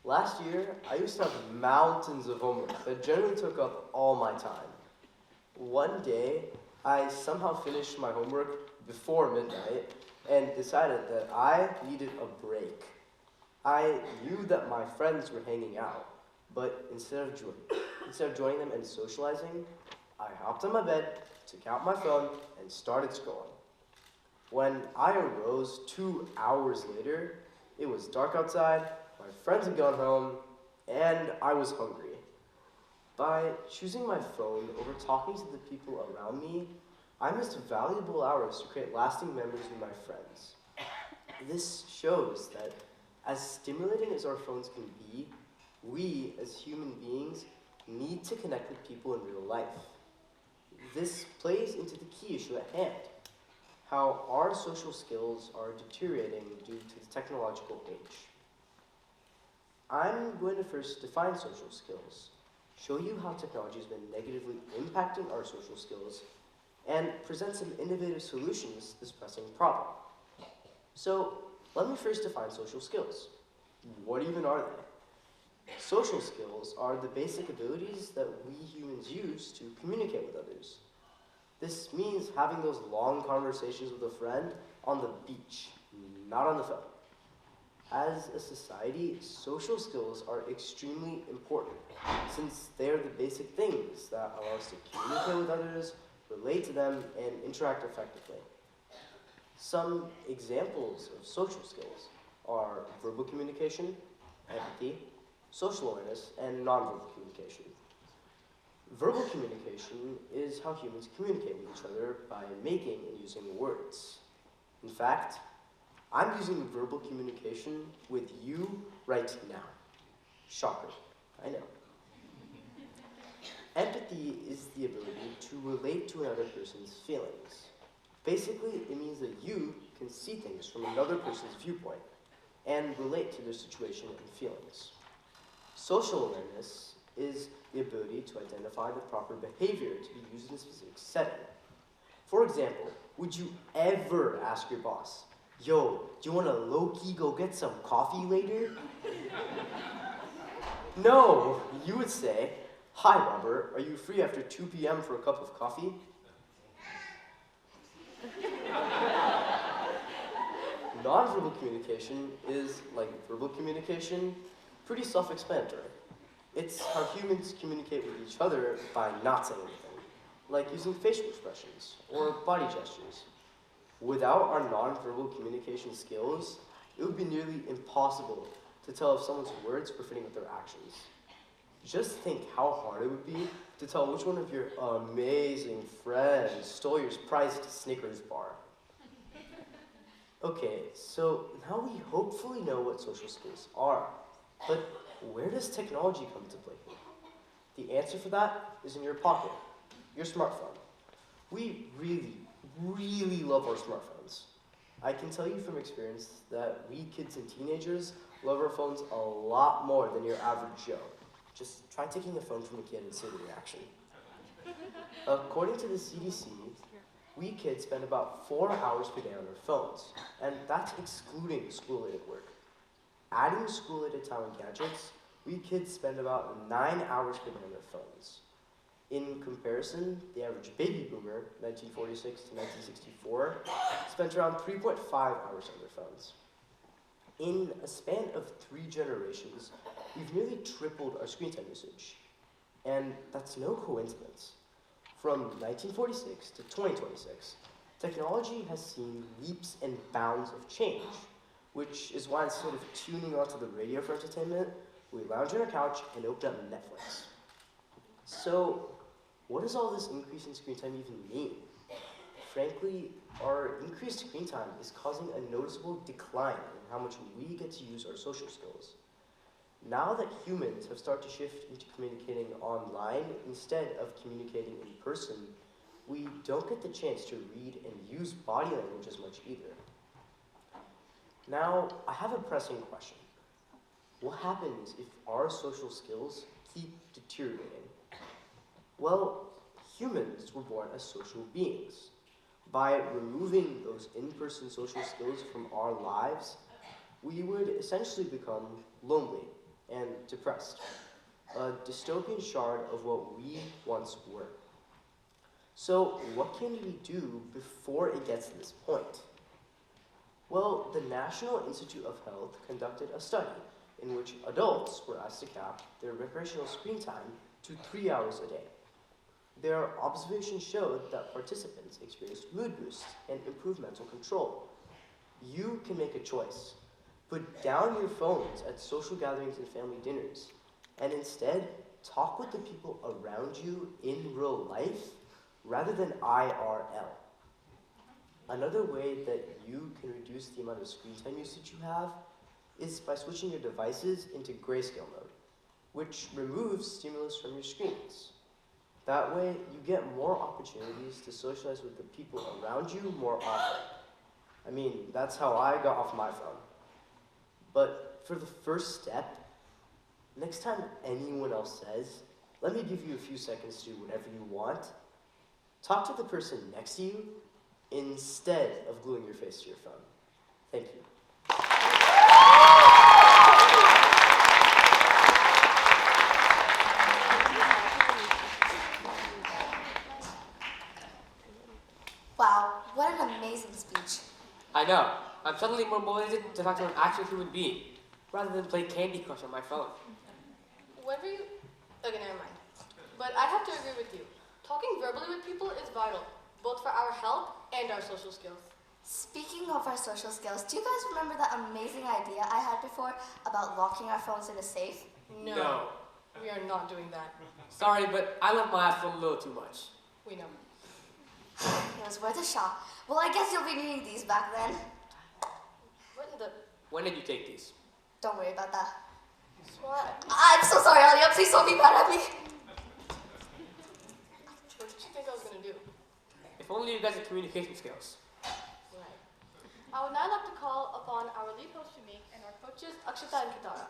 Last year, I used to have mountains of homework that generally took up all my time. One day, I somehow finished my homework before midnight and decided that I needed a break. I knew that my friends were hanging out, but instead of joining them and socializing, I hopped on my bed, took out my phone, and started scrolling. When I arose 2 hours later, it was dark outside, my friends had gone home, and I was hungry. By choosing my phone over talking to the people around me, I missed valuable hours to create lasting memories with my friends. This shows that as stimulating as our phones can be, we as human beings need to connect with people in real life. This plays into the key issue at hand, how our social skills are deteriorating due to the technological age. I'm going to first define social skills, show you how technology has been negatively impacting our social skills, and present some innovative solutions to this pressing problem. So, let me first define social skills. What even are they? Social skills are the basic abilities that we humans use to communicate with others. This means having those long conversations with a friend on the beach, not on the phone. As a society, social skills are extremely important since they are the basic things that allow us to communicate with others, relate to them, and interact effectively. Some examples of social skills are verbal communication, empathy, social awareness, and nonverbal communication. Verbal communication is how humans communicate with each other by making and using words. In fact, I'm using verbal communication with you right now. Shocker, I know. Empathy is the ability to relate to another person's feelings. Basically, it means that you can see things from another person's viewpoint and relate to their situation and feelings. Social awareness is the ability to identify the proper behavior to be used in a specific setting. For example, would you ever ask your boss, yo, do you want to low-key go get some coffee later? No, you would say, hi Robert, are you free after 2 p.m. for a cup of coffee? Nonverbal communication is, like verbal communication, pretty self-explanatory. It's how humans communicate with each other by not saying anything, like using facial expressions or body gestures. Without our nonverbal communication skills, it would be nearly impossible to tell if someone's words were fitting with their actions. Just think how hard it would be to tell which one of your amazing friends stole your prized Snickers bar. Okay, so now we hopefully know what social skills are, but where does technology come into play? The answer for that is in your pocket, your smartphone. We really love our smartphones. I can tell you from experience that we kids and teenagers love our phones a lot more than your average Joe. Just try taking a phone from a kid and see the reaction. According to the CDC, we kids spend about 4 hours per day on our phones, and that's excluding school-related work. Adding school-related time on gadgets, we kids spend about 9 hours per day on their phones. In comparison, the average baby boomer, 1946 to 1964, spent around 3.5 hours on their phones. In a span of 3 generations, we've nearly tripled our screen time usage. And that's no coincidence. From 1946 to 2026, technology has seen leaps and bounds of change, which is why instead of tuning onto the radio for entertainment, we lounge on our couch and open up Netflix. So, what does all this increase in screen time even mean? Frankly, our increased screen time is causing a noticeable decline in how much we get to use our social skills. Now that humans have started to shift into communicating online instead of communicating in person, we don't get the chance to read and use body language as much either. Now, I have a pressing question. What happens if our social skills keep deteriorating? Well, humans were born as social beings. By removing those in-person social skills from our lives, we would essentially become lonely and depressed, a dystopian shard of what we once were. So what can we do before it gets to this point? Well, the National Institute of Health conducted a study in which adults were asked to cap their recreational screen time to 3 hours a day. Their observations showed that participants experienced mood boosts and improved mental control. You can make a choice. Put down your phones at social gatherings and family dinners, and instead talk with the people around you in real life rather than IRL. Another way that you can reduce the amount of screen time usage you have is by switching your devices into grayscale mode, which removes stimulus from your screens. That way, you get more opportunities to socialize with the people around you more often. I mean, that's how I got off my phone. But for the first step, next time anyone else says, let me give you a few seconds to do whatever you want, talk to the person next to you instead of gluing your face to your phone. Thank you. Wow, what an amazing speech. I know. I'm suddenly more motivated to talk to an actual human being, rather than play Candy Crush on my phone. Whenever you... Okay, never mind. But I have to agree with you. Talking verbally with people is vital, both for our health and our social skills. Speaking of our social skills, do you guys remember that amazing idea I had before about locking our phones in a safe? No. We are not doing that. Sorry, but I love my iPhone a little too much. We know. It was worth a shot. Well, I guess you'll be needing these back then. What in the... When did you take these? Don't worry about that. What? I'm so sorry, Alia. Please don't be mad at me. What did you think I was going to do? If only you guys had communication skills. Right. I would now like to call upon our lead coach Shamik and our coaches Akshita and Kitara.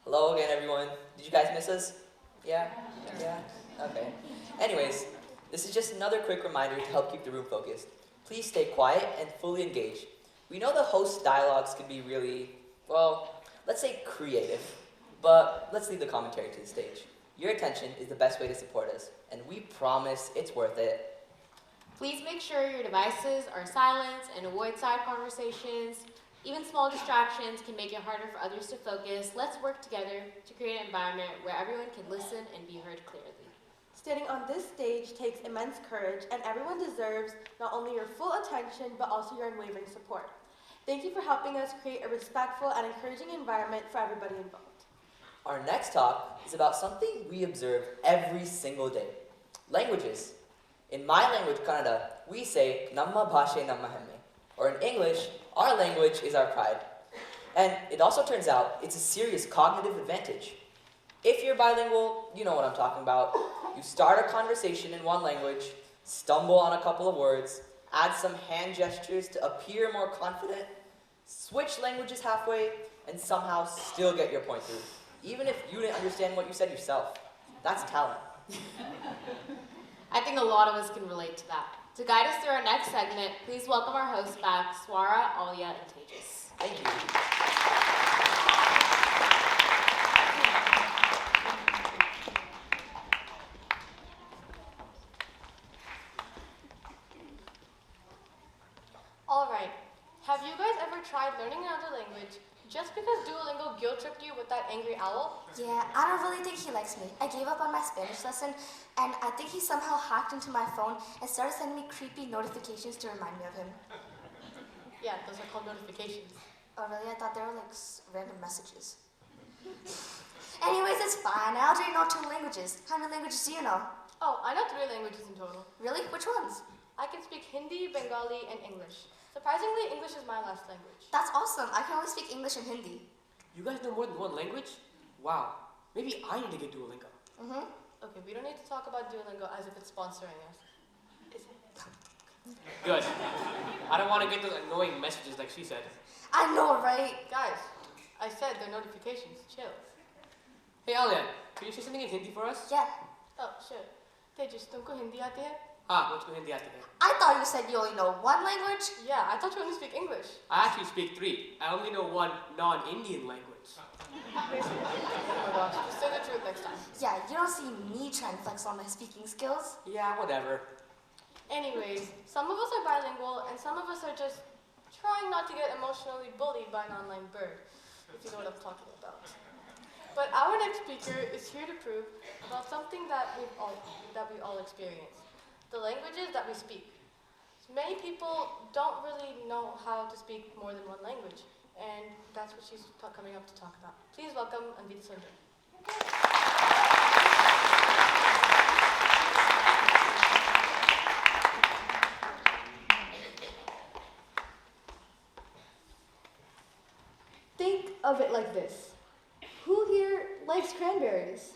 Hello again, everyone. Did you guys miss us? Yeah? Yeah? Okay. Anyways, this is just another quick reminder to help keep the room focused. Please stay quiet and fully engaged. We know the host dialogues can be really, well, let's say creative, but let's leave the commentary to the stage. Your attention is the best way to support us, and we promise it's worth it. Please make sure your devices are silenced and avoid side conversations. Even small distractions can make it harder for others to focus. Let's work together to create an environment where everyone can listen and be heard clearly. Standing on this stage takes immense courage, and everyone deserves not only your full attention, but also your unwavering support. Thank you for helping us create a respectful and encouraging environment for everybody involved. Our next talk is about something we observe every single day. Languages. In my language, Kannada, we say, Namma bhashe namma hemme. Or in English, our language is our pride. And it also turns out it's a serious cognitive advantage. If you're bilingual, you know what I'm talking about. You start a conversation in one language, stumble on a couple of words, add some hand gestures to appear more confident, switch languages halfway, and somehow still get your point through, even if you didn't understand what you said yourself. That's talent. I think a lot of us can relate to that. To guide us through our next segment, please welcome our hosts back, Swara, Alia, and Tejas. Thank you. Alright, have you guys ever tried learning another language just because Duolingo guilt-tripped you with that angry owl? Yeah, I don't really think he likes me. I gave up on my Spanish lesson, and I think he somehow hacked into my phone and started sending me creepy notifications to remind me of him. Yeah, those are called notifications. Oh, really? I thought they were like random messages. Anyways, it's fine. I already know 2 languages. How many languages do you know? Oh, I know 3 languages in total. Really? Which ones? I can speak Hindi, Bengali, and English. Surprisingly, English is my last language. That's awesome. I can only speak English and Hindi. You guys know more than one language? Wow. Maybe I need to get Duolingo. Mm-hmm. Okay, we don't need to talk about Duolingo as if it's sponsoring us. Good. I don't want to get those annoying messages like she said. I know, right? Guys, I said they're notifications. Chill. Hey Alia, can you say something in Hindi for us? Yeah. Oh, sure. Tejas, तुमको हिंदी आती है? हाँ, मुझको हिंदी आती है. I thought you said you only know 1 language. Yeah, I thought you only speak English. I actually speak 3. I only know 1 non-Indian language. Oh my gosh, just say the truth next time. Yeah, you don't see me trying to flex on my speaking skills. Yeah, whatever. Anyways, some of us are bilingual and some of us are just trying not to get emotionally bullied by an online bird, if you know what I'm talking about. But our next speaker is here to prove about something that we all experience. The languages that we speak. Many people don't really know how to speak more than 1 language, and that's what she's coming up to talk about. Please welcome Anvita Sundar. Think of it like this. Who here likes cranberries?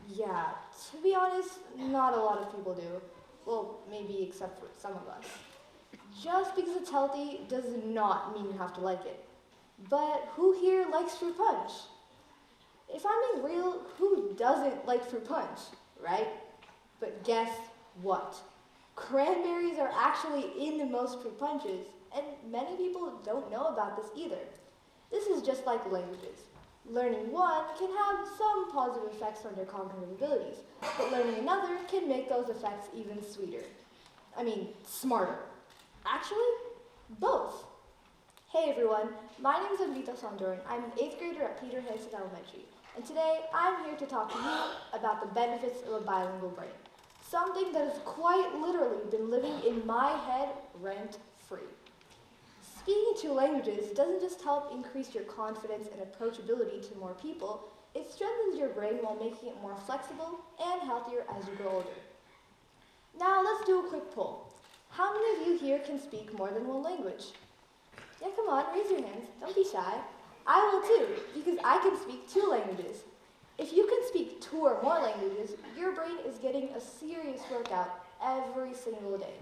Yeah, to be honest, not a lot of people do. Well, maybe except for some of us. Just because it's healthy does not mean you have to like it. But who here likes fruit punch? If I'm being real, who doesn't like fruit punch, right? But guess what? Cranberries are actually in most fruit punches, and many people don't know about this either. This is just like languages. Learning one can have some positive effects on your cognitive abilities, but learning another can make those effects even sweeter. I mean, smarter. Actually, both. Hey everyone, my name is Anvita Sundar. I'm an 8th grader at Peter Hansen Elementary, and today I'm here to talk to you about the benefits of a bilingual brain. Something that has quite literally been living in my head rent-free. Speaking 2 languages doesn't just help increase your confidence and approachability to more people, it strengthens your brain while making it more flexible and healthier as you grow older. Now let's do a quick poll. How many of you here can speak more than 1 language? Yeah, come on, raise your hands. Don't be shy. I will too, because I can speak 2 languages. If you can speak 2 or more languages, your brain is getting a serious workout every single day.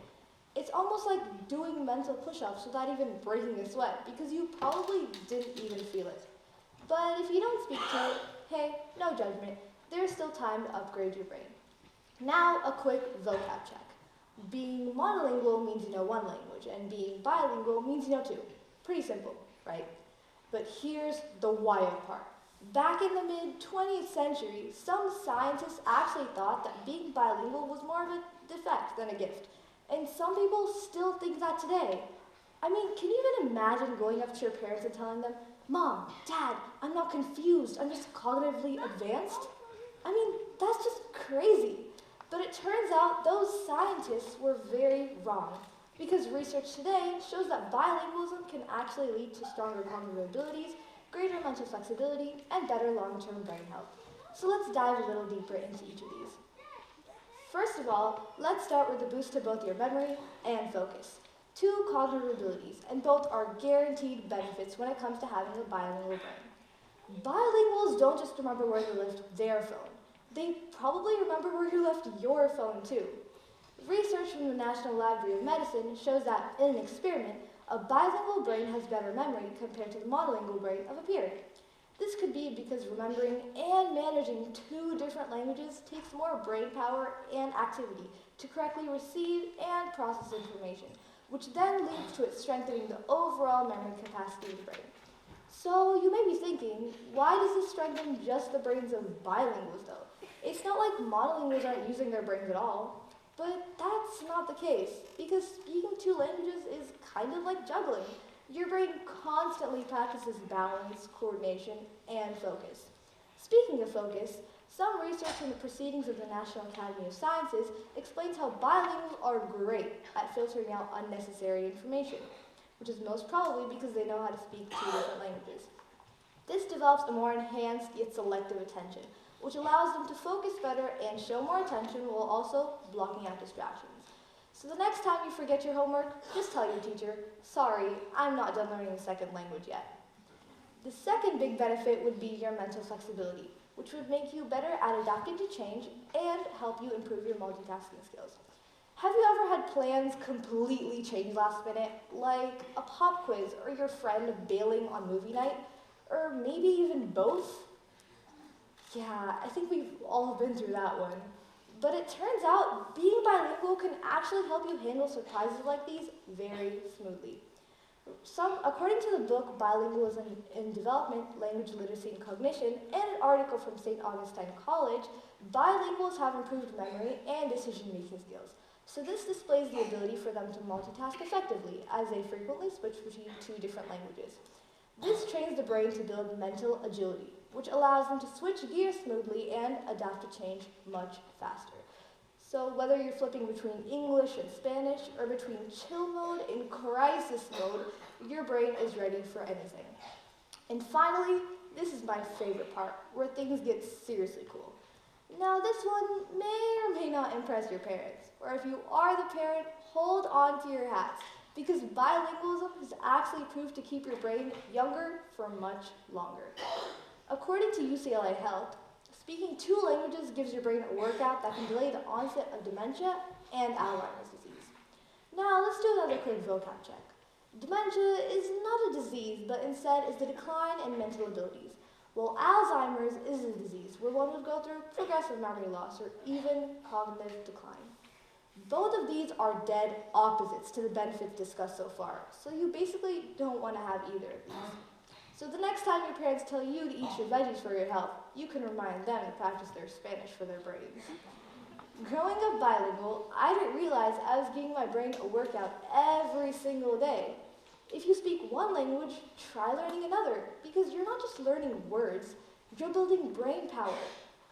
It's almost like doing mental push-ups without even breaking a sweat, because you probably didn't even feel it. But if you don't speak 2, hey, no judgment. There's still time to upgrade your brain. Now, a quick vocab check. Being monolingual means you know one language, and being bilingual means you know two. Pretty simple, right? But here's the wild part. Back in the mid-20th century, some scientists actually thought that being bilingual was more of a defect than a gift. And some people still think that today. I mean, can you even imagine going up to your parents and telling them, "Mom, Dad, I'm not confused, I'm just cognitively advanced"? I mean, that's just crazy. But it turns out those scientists were very wrong, because research today shows that bilingualism can actually lead to stronger cognitive abilities, greater mental flexibility, and better long-term brain health. So let's dive a little deeper into each of these. First of all, let's start with a boost to both your memory and focus. Two cognitive abilities, and both are guaranteed benefits when it comes to having a bilingual brain. Bilinguals don't just remember where they left their phone. They probably remember where you left your phone too. Research from the National Library of Medicine shows that in an experiment, a bilingual brain has better memory compared to the monolingual brain of a peer. This could be because remembering and managing two different languages takes more brain power and activity to correctly receive and process information, which then leads to it strengthening the overall memory capacity of the brain. So you may be thinking, why does this strengthen just the brains of bilinguals though? It's not like monolinguals aren't using their brains at all. But that's not the case, because speaking two languages is kind of like juggling. Your brain constantly practices balance, coordination, and focus. Speaking of focus, some research in the Proceedings of the National Academy of Sciences explains how bilinguals are great at filtering out unnecessary information, which is most probably because they know how to speak two different languages. This develops a more enhanced yet selective attention, which allows them to focus better and show more attention while also blocking out distractions. So the next time you forget your homework, just tell your teacher, "Sorry, I'm not done learning the second language yet." The second big benefit would be your mental flexibility, which would make you better at adapting to change and help you improve your multitasking skills. Have you ever had plans completely change last minute, like a pop quiz or your friend bailing on movie night, or maybe even both? Yeah, I think we've all been through that one. But it turns out being bilingual can actually help you handle surprises like these very smoothly. According to the book Bilingualism in Development, Language Literacy and Cognition, and an article from St. Augustine College, bilinguals have improved memory and decision-making skills. So this displays the ability for them to multitask effectively, as they frequently switch between two different languages. This trains the brain to build mental agility, which allows them to switch gears smoothly and adapt to change much faster. So whether you're flipping between English and Spanish or between chill mode and crisis mode, your brain is ready for anything. And finally, this is my favorite part, where things get seriously cool. Now this one may or may not impress your parents, or if you are the parent, hold on to your hats, because bilingualism has actually proved to keep your brain younger for much longer. According to UCLA Health, speaking two languages gives your brain a workout that can delay the onset of dementia and Alzheimer's disease. Now let's do another quick vocab check. Dementia is not a disease, but instead is the decline in mental abilities, while Alzheimer's is a disease where one would go through progressive memory loss or even cognitive decline. Both of these are dead opposites to the benefits discussed so far, so you basically don't want to have either of these. So the next time your parents tell you to eat your veggies for your health, you can remind them to practice their Spanish for their brains. Growing up bilingual, I didn't realize I was giving my brain a workout every single day. If you speak one language, try learning another, because you're not just learning words, you're building brain power.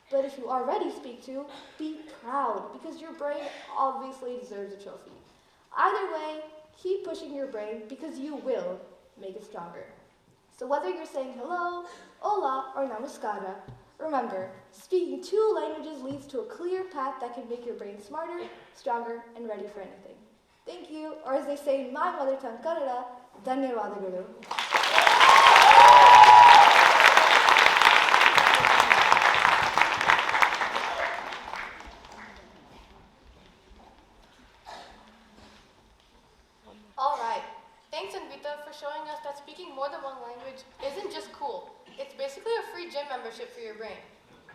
But if you already speak two, be proud, because your brain obviously deserves a trophy. Either way, keep pushing your brain, because you will make it stronger. So whether you're saying hello, hola, or namaskara, remember, speaking two languages leads to a clear path that can make your brain smarter, stronger, and ready for anything. Thank you, or as they say in my mother tongue, Kannada, ಧನ್ಯವಾದಗಳು. All right. Thanks, Anvita, for showing us that speaking more than one language isn't just cool. It's basically a free gym membership for your brain.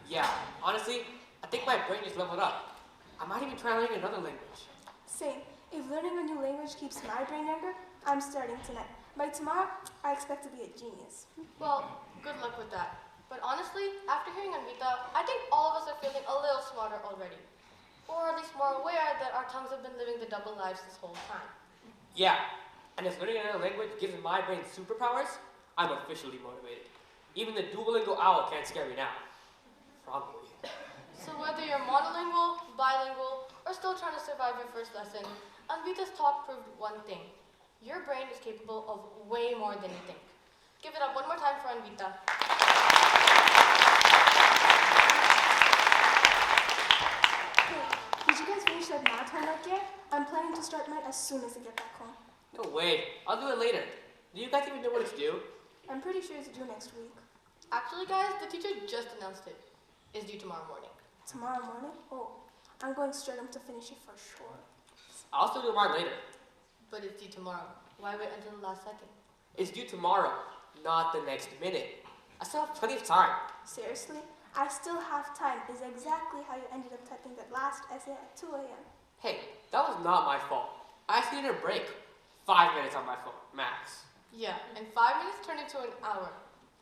Yeah, honestly, I think my brain just leveled up. I might even try learning another language. Same. If learning a new language keeps my brain younger, I'm starting tonight. By tomorrow, I expect to be a genius. Well, good luck with that. But honestly, after hearing Anvita, I think all of us are feeling a little smarter already. Or at least more aware that our tongues have been living the double lives this whole time. Yeah, and if learning another language gives my brain superpowers, I'm officially motivated. Even the Duolingo owl can't scare me now. Probably. So whether you're monolingual, bilingual, or still trying to survive your first lesson, Anvita's talk proved one thing. Your brain is capable of way more than you think. Give it up one more time for Anvita. Hey, did you guys finish that math homework yet? I'm planning to start mine as soon as I get back home. No way. I'll do it later. Do you guys even know what it's due? I'm pretty sure it's due next week. Actually, guys, the teacher just announced it. It's due tomorrow morning. Tomorrow morning? Oh, I'm going straight up to finish it for sure. I'll still do mine later. But it's due tomorrow. Why wait until the last second? It's due tomorrow, not the next minute. I still have plenty of time. Seriously? I still have time is exactly how you ended up typing that last essay at 2 a.m. Hey, that was not my fault. I actually needed a break. 5 minutes on my phone, max. Yeah, and 5 minutes turned into an hour.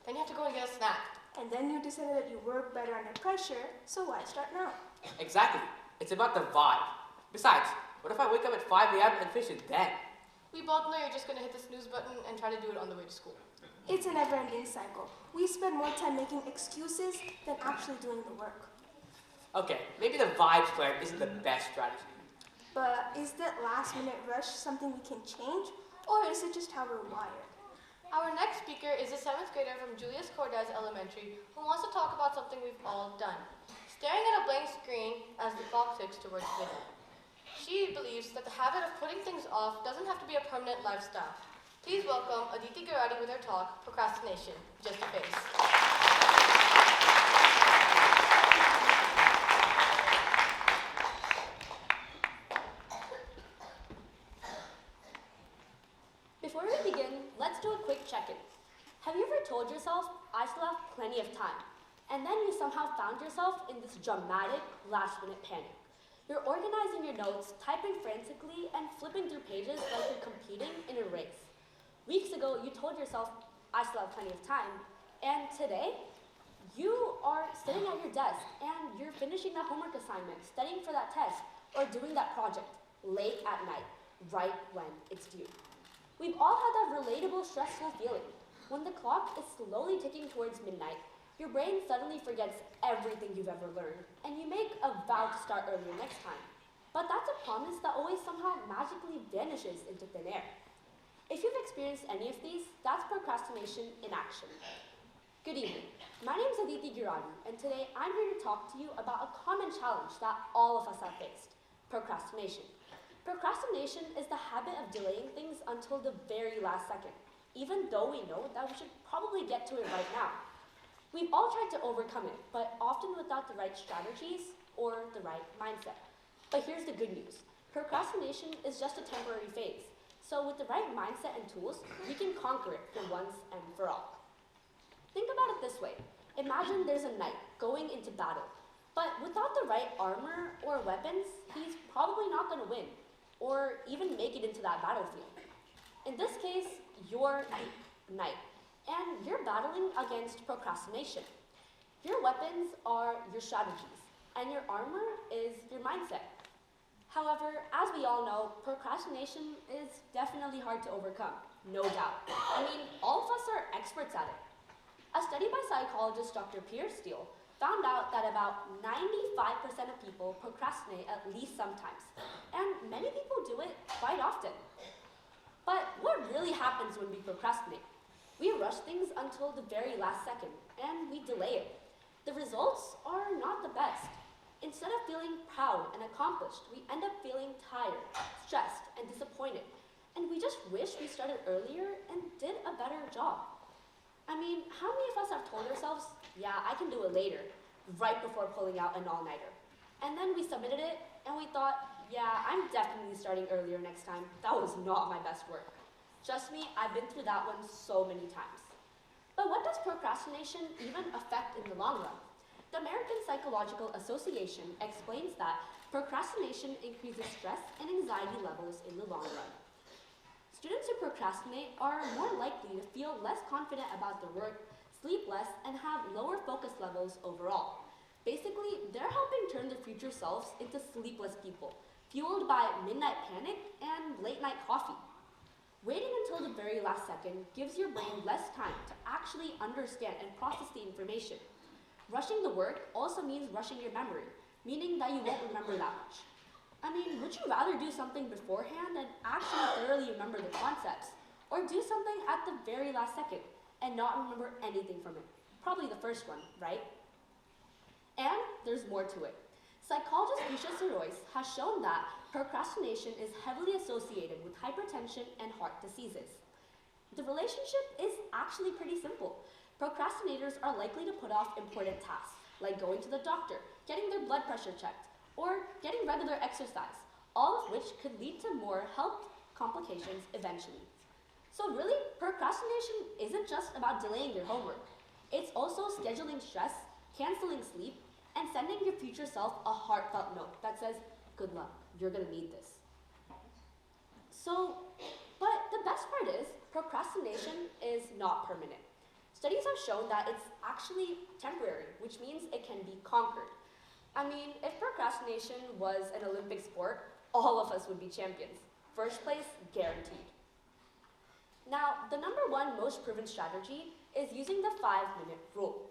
Then you have to go and get a snack. And then you decided that you work better under pressure, so why start now? Exactly. It's about the vibe. Besides, what if I wake up at 5 a.m. and finish it then? We both know you're just going to hit the snooze button and try to do it on the way to school. It's a never-ending cycle. We spend more time making excuses than actually doing the work. Okay, maybe the vibes plan isn't the best strategy. But is that last-minute rush something we can change, or is it just how we're wired? Our next speaker is a 7th grader from Julius Cordes Elementary who wants to talk about something we've all done, staring at a blank screen as the clock ticks towards midnight. She believes that the habit of putting things off doesn't have to be a permanent lifestyle. Please welcome Aditi Girardi with her talk, Procrastination, Just a Phase. Before we begin, let's do a quick check-in. Have you ever told yourself, I still have plenty of time, and then you somehow found yourself in this dramatic, last-minute panic? You're organizing your notes, typing frantically, and flipping through pages like you're competing in a race. Weeks ago, you told yourself, I still have plenty of time, and today, you are sitting at your desk, and you're finishing that homework assignment, studying for that test, or doing that project late at night, right when it's due. We've all had that relatable, stressful feeling. When the clock is slowly ticking towards midnight, your brain suddenly forgets everything you've ever learned, and you make a vow to start earlier next time. But that's a promise that always somehow magically vanishes into thin air. If you've experienced any of these, that's procrastination in action. Good evening. My name is Aditi Girardi, and today I'm here to talk to you about a common challenge that all of us have faced: procrastination. Procrastination is the habit of delaying things until the very last second, even though we know that we should probably get to it right now. We've all tried to overcome it, but often without the right strategies or the right mindset. But here's the good news. Procrastination is just a temporary phase. So with the right mindset and tools, we can conquer it for once and for all. Think about it this way. Imagine there's a knight going into battle, but without the right armor or weapons, he's probably not going to win or even make it into that battlefield. In this case, you're the knight, and you're battling against procrastination. Your weapons are your strategies, and your armor is your mindset. However, as we all know, procrastination is definitely hard to overcome, no doubt. I mean, all of us are experts at it. A study by psychologist Dr. Pierre Steele found out that about 95% of people procrastinate at least sometimes, and many people do it quite often. But what really happens when we procrastinate? We rush things until the very last second, and we delay it. The results are not the best. Instead of feeling proud and accomplished, we end up feeling tired, stressed, and disappointed. And we just wish we started earlier and did a better job. I mean, how many of us have told ourselves, yeah, I can do it later, right before pulling out an all-nighter? And then we submitted it, and we thought, yeah, I'm definitely starting earlier next time. That was not my best work. Trust me, I've been through that one so many times. But what does procrastination even affect in the long run? The American Psychological Association explains that procrastination increases stress and anxiety levels in the long run. Students who procrastinate are more likely to feel less confident about their work, sleep less, and have lower focus levels overall. Basically, they're helping turn their future selves into sleepless people, fueled by midnight panic and late night coffee. Waiting until the very last second gives your brain less time to actually understand and process the information. Rushing the work also means rushing your memory, meaning that you won't remember that much. I mean, would you rather do something beforehand and actually thoroughly remember the concepts, or do something at the very last second and not remember anything from it? Probably the first one, right? And there's more to it. Psychologist Risha Sarois has shown that procrastination is heavily associated with hypertension and heart diseases. The relationship is actually pretty simple. Procrastinators are likely to put off important tasks, like going to the doctor, getting their blood pressure checked, or getting regular exercise, all of which could lead to more health complications eventually. So really, procrastination isn't just about delaying your homework. It's also scheduling stress, canceling sleep, and sending your future self a heartfelt note that says, good luck, you're gonna need this. But the best part is, procrastination is not permanent. Studies have shown that it's actually temporary, which means it can be conquered. I mean, if procrastination was an Olympic sport, all of us would be champions. First place, guaranteed. Now, the number one most proven strategy is using the 5-minute rule.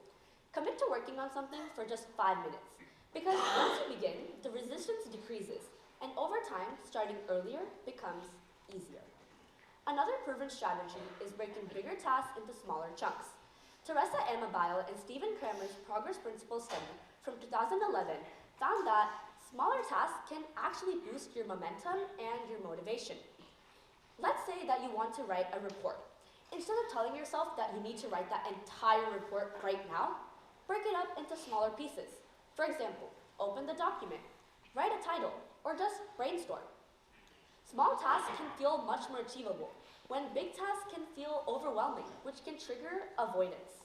Commit to working on something for just 5 minutes, because once you begin, the resistance decreases, and over time, starting earlier becomes easier. Another proven strategy is breaking bigger tasks into smaller chunks. Teresa Amabile and Stephen Kramer's Progress Principles study from 2011 found that smaller tasks can actually boost your momentum and your motivation. Let's say that you want to write a report. Instead of telling yourself that you need to write that entire report right now, break it up into smaller pieces. For example, open the document, write a title, or just brainstorm. Small tasks can feel much more achievable, when big tasks can feel overwhelming, which can trigger avoidance.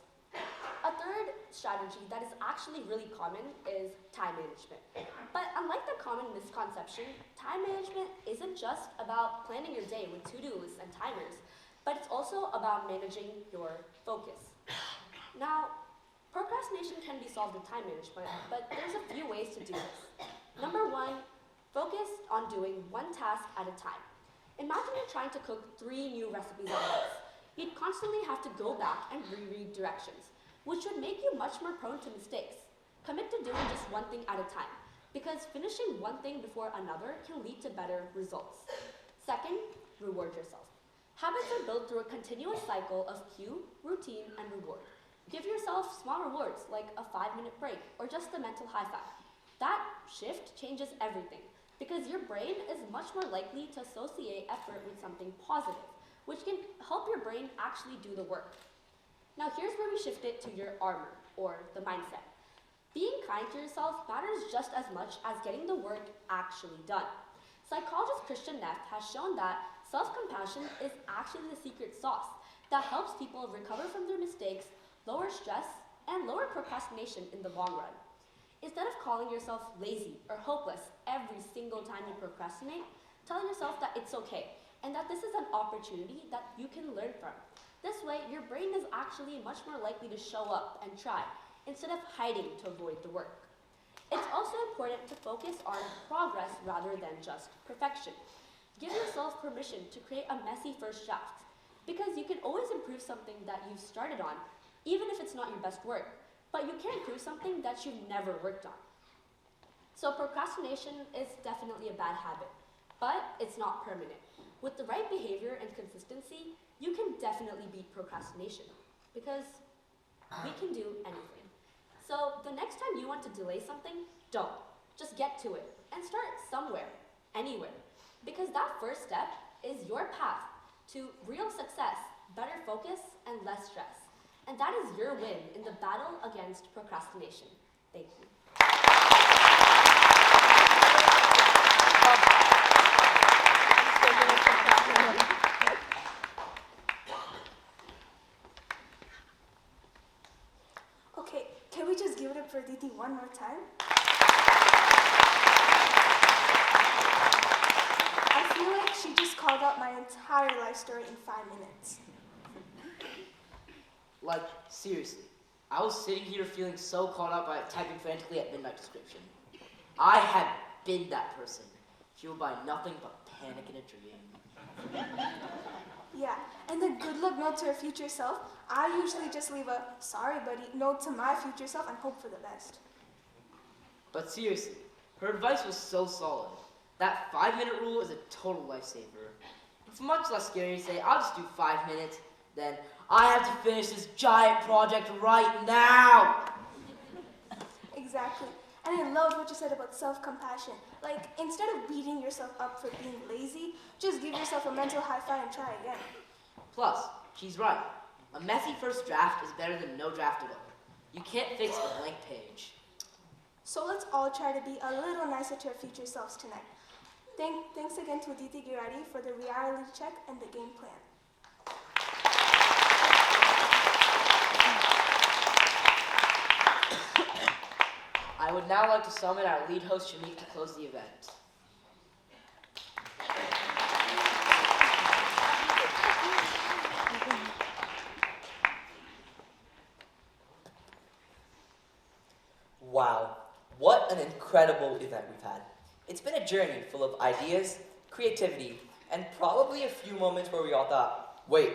A third strategy that is actually really common is time management. But unlike the common misconception, time management isn't just about planning your day with to-do lists and timers, but it's also about managing your focus. Now, procrastination can be solved with time management, but there's a few ways to do this. Number one, focus on doing one task at a time. Imagine you're trying to cook 3 new recipes at once. You'd constantly have to go back and reread directions, which would make you much more prone to mistakes. Commit to doing just one thing at a time, because finishing one thing before another can lead to better results. Second, reward yourself. Habits are built through a continuous cycle of cue, routine, and reward. Give yourself small rewards, like a 5-minute break, or just a mental high five. That shift changes everything, because your brain is much more likely to associate effort with something positive, which can help your brain actually do the work. Now here's where we shift it to your armor, or the mindset. Being kind to yourself matters just as much as getting the work actually done. Psychologist Christian Neff has shown that self-compassion is actually the secret sauce that helps people recover from their mistakes, lower stress, and lower procrastination in the long run. Instead of calling yourself lazy or hopeless every single time you procrastinate, tell yourself that it's okay and that this is an opportunity that you can learn from. This way, your brain is actually much more likely to show up and try instead of hiding to avoid the work. It's also important to focus on progress rather than just perfection. Give yourself permission to create a messy first draft, because you can always improve something that you've started on, even if it's not your best work, but you can improve something that you've never worked on. So procrastination is definitely a bad habit, but it's not permanent. With the right behavior and consistency, you can definitely beat procrastination, because we can do anything. So the next time you want to delay something, don't. Just get to it and start somewhere, anywhere, because that first step is your path to real success, better focus, and less stress. And that is your win in the battle against procrastination. Thank you. Okay, can we just give it up for Diti one more time? she just called out my entire life story in 5 minutes. Like, seriously, I was sitting here feeling so caught up by typing frantically at midnight description. I had been that person, fueled by nothing but panic in a dream. Yeah, and the good luck note to her future self, I usually just leave a sorry buddy note to my future self and hope for the best. But seriously, her advice was so solid. That 5-minute rule is a total lifesaver. It's much less scary to say, I'll just do 5 minutes, than I have to finish this giant project right now. Exactly. And I loved what you said about self-compassion. Like, instead of beating yourself up for being lazy, just give yourself a mental high five and try again. Plus, she's right. A messy first draft is better than no draft at all. You can't fix a blank page. So let's all try to be a little nicer to our future selves tonight. Thanks again to Aditi Girardi for the reality check and the game plan. I would now like to summon our lead host, Shamik, to close the event. Wow, what an incredible event we've had. It's been a journey full of ideas, creativity, and probably a few moments where we all thought, wait,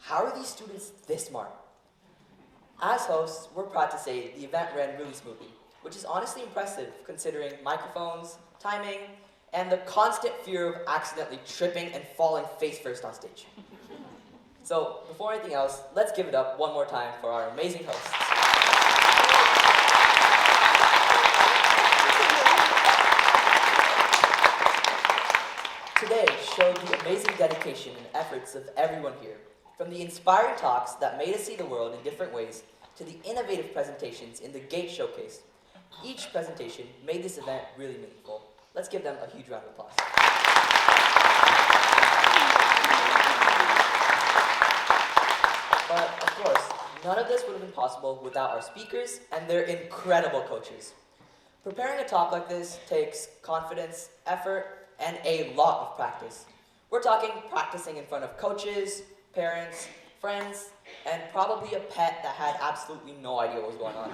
how are these students this smart? As hosts, we're proud to say the event ran really smoothly, which is honestly impressive considering microphones, timing, and the constant fear of accidentally tripping and falling face first on stage. So, before anything else, let's give it up one more time for our amazing hosts. Today showed the amazing dedication and efforts of everyone here, from the inspiring talks that made us see the world in different ways to the innovative presentations in the GATE Showcase. Each presentation made this event really meaningful. Let's give them a huge round of applause. But of course, none of this would have been possible without our speakers and their incredible coaches. Preparing a talk like this takes confidence, effort, and a lot of practice. We're talking practicing in front of coaches, parents, friends, and probably a pet that had absolutely no idea what was going on.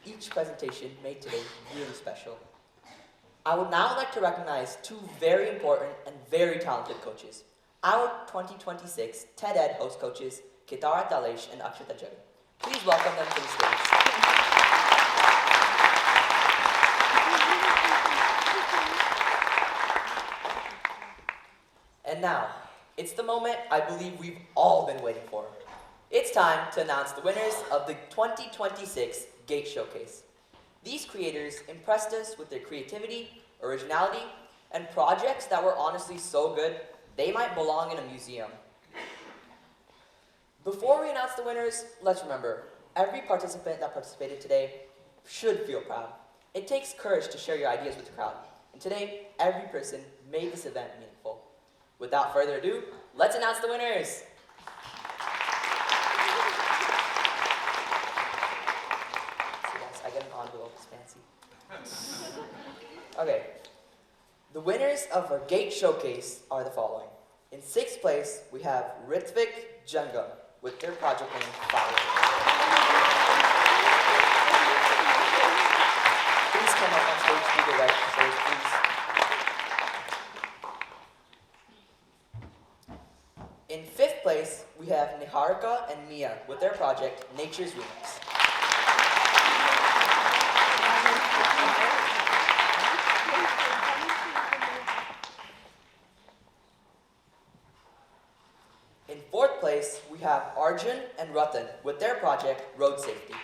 Each presentation made today really special. I would now like to recognize two very important and very talented coaches. Our 2026 TED Ed host coaches, Kitara Dalesh and Akshita Jagin. Please welcome them to the stage. And now, it's the moment I believe we've all been waiting for. It's time to announce the winners of the 2026 GATE Showcase. These creators impressed us with their creativity, originality, and projects that were honestly so good, they might belong in a museum. Before we announce the winners, let's remember, every participant that participated today should feel proud. It takes courage to share your ideas with the crowd, and today, every person made this event meaningful. Without further ado, let's announce the winners. I get an envelope, it's fancy. Okay, the winners of our GATE Showcase are the following. In 6th place, we have Ritvik Jungam with their project name Fire. Please come up on stage to the right stage, please. In 5th place, we have Niharika and Mia with their project Nature's Remix. In 4th place, we have Arjun and Ratan with their project Road Safety.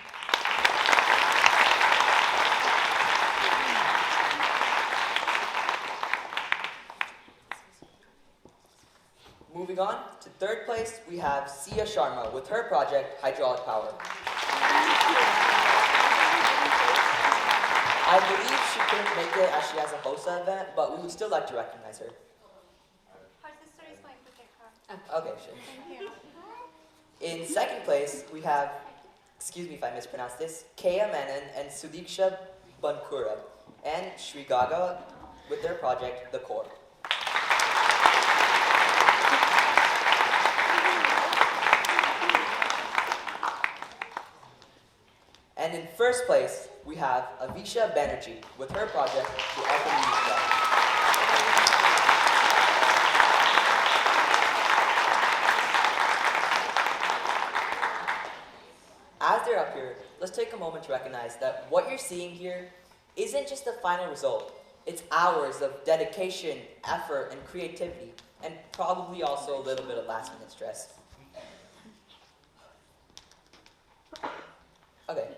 Moving on to 3rd place, we have Sia Sharma with her project Hydraulic Power. I believe she couldn't make it as she has a HOSA event, but we would still like to recognize her. Her sister is going to take her. Okay, sure. In 2nd place, we have, excuse me if I mispronounce this, Kaya Menon and Sudiksha Bankura and Sri Gaga with their project The Core. And in first place, we have Avisha Banerjee with her project, The Alchemy Club. As they're up here, let's take a moment to recognize that what you're seeing here isn't just the final result. It's hours of dedication, effort, and creativity, and probably also a little bit of last-minute stress. Okay,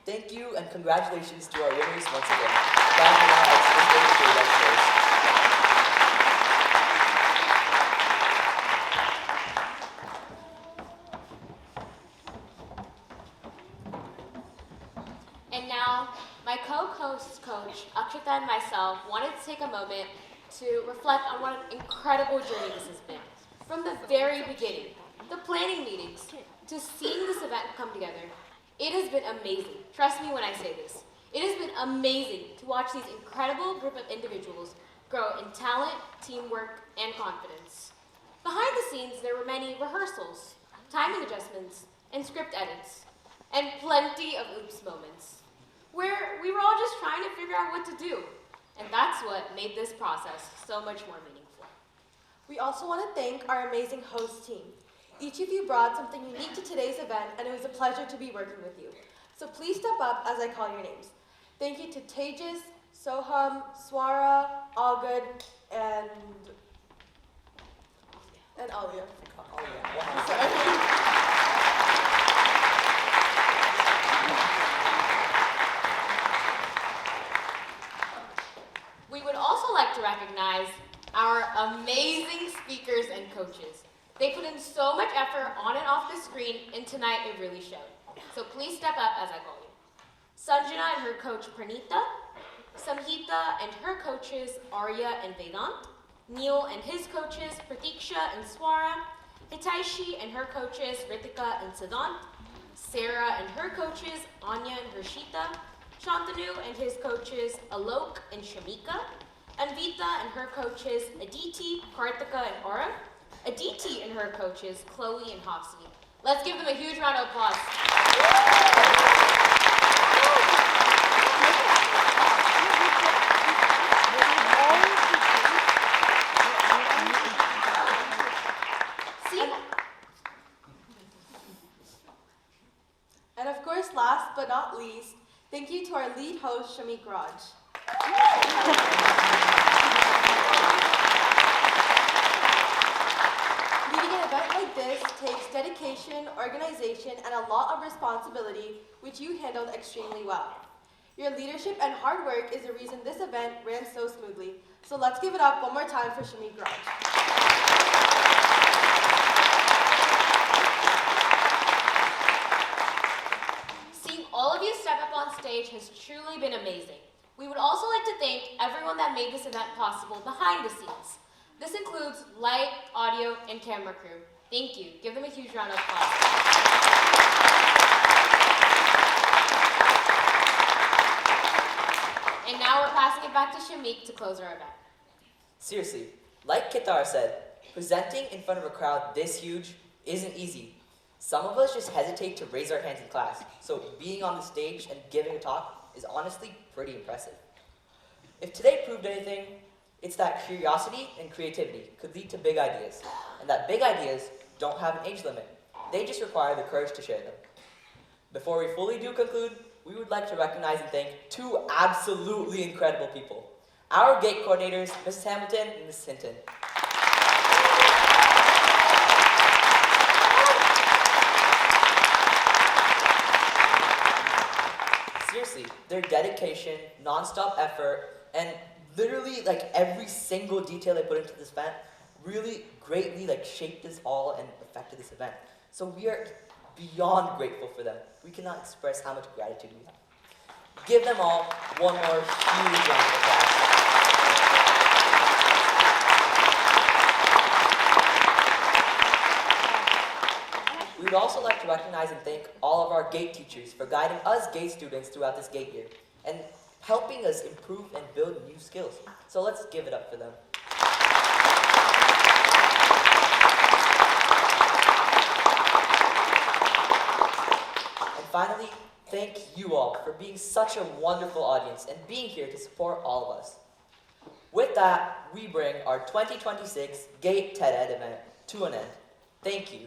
thank you and congratulations to our winners once again. Guys, now it's the stage for your registration. And now, my co-host coach, Akshita, and myself wanted to take a moment to reflect on what an incredible journey this has been. From the very beginning, the planning meetings, to seeing this event come together, it has been amazing. Trust me when I say this. It has been amazing to watch these incredible group of individuals grow in talent, teamwork, and confidence. Behind the scenes, there were many rehearsals, timing adjustments, and script edits, and plenty of oops moments, where we were all just trying to figure out what to do. And that's what made this process so much more meaningful. We also want to thank our amazing host team. Each of you brought something unique to today's event, and it was a pleasure to be working with you. So please step up as I call your names. Thank you to Tejas, Soham, Swara, Allgood, and Alia. We would also like to recognize our amazing speakers and coaches. They put in so much effort on and off the screen, and tonight it really showed. So please step up as I call you. Sanjana and her coach Pranita, Samhita and her coaches Arya and Vedant, Neil and his coaches Pratiksha and Swara, Hitaishi and her coaches Ritika and Siddhant, Sarah and her coaches Anya and Harshita, Shantanu and his coaches Alok and Shamika, Anvita and her coaches Aditi, Kartika, and Aura, Aditi and her coaches Chloe and Hafsi. Let's give them a huge round of applause. And of course, last but not least, thank you to our lead host, Shamik Raj. Leading an event like this takes dedication, organization, and a lot of responsibility, which you handled extremely well. Your leadership and hard work is the reason this event ran so smoothly. So let's give it up one more time for Shamik Raj. Seeing all of you step up on stage has truly been amazing. We would also like to thank everyone that made this event possible behind the scenes. This includes light, audio, and camera crew. Thank you. Give them a huge round of applause. And now we're passing it back to Shamik to close our event. Seriously, like Kitar said, presenting in front of a crowd this huge isn't easy. Some of us just hesitate to raise our hands in class, so being on the stage and giving a talk is honestly pretty impressive. If today proved anything, it's that curiosity and creativity could lead to big ideas, and that big ideas don't have an age limit. They just require the courage to share them. Before we fully do conclude, we would like to recognize and thank two absolutely incredible people. Our gate coordinators, Mrs. Hamilton and Mrs. Hinton. Seriously, their dedication, non-stop effort, and literally like every single detail they put into this event really greatly shaped us all and affected this event. So we are beyond grateful for them. We cannot express how much gratitude we have. Give them all one more huge round of applause. We would also like to recognize and thank all of our GATE teachers for guiding us GATE students throughout this GATE year and helping us improve and build new skills. So let's give it up for them. And finally, thank you for being such a wonderful audience and being here to support all of us. With that, we bring our 2026 GATE TED Ed event to an end. Thank you.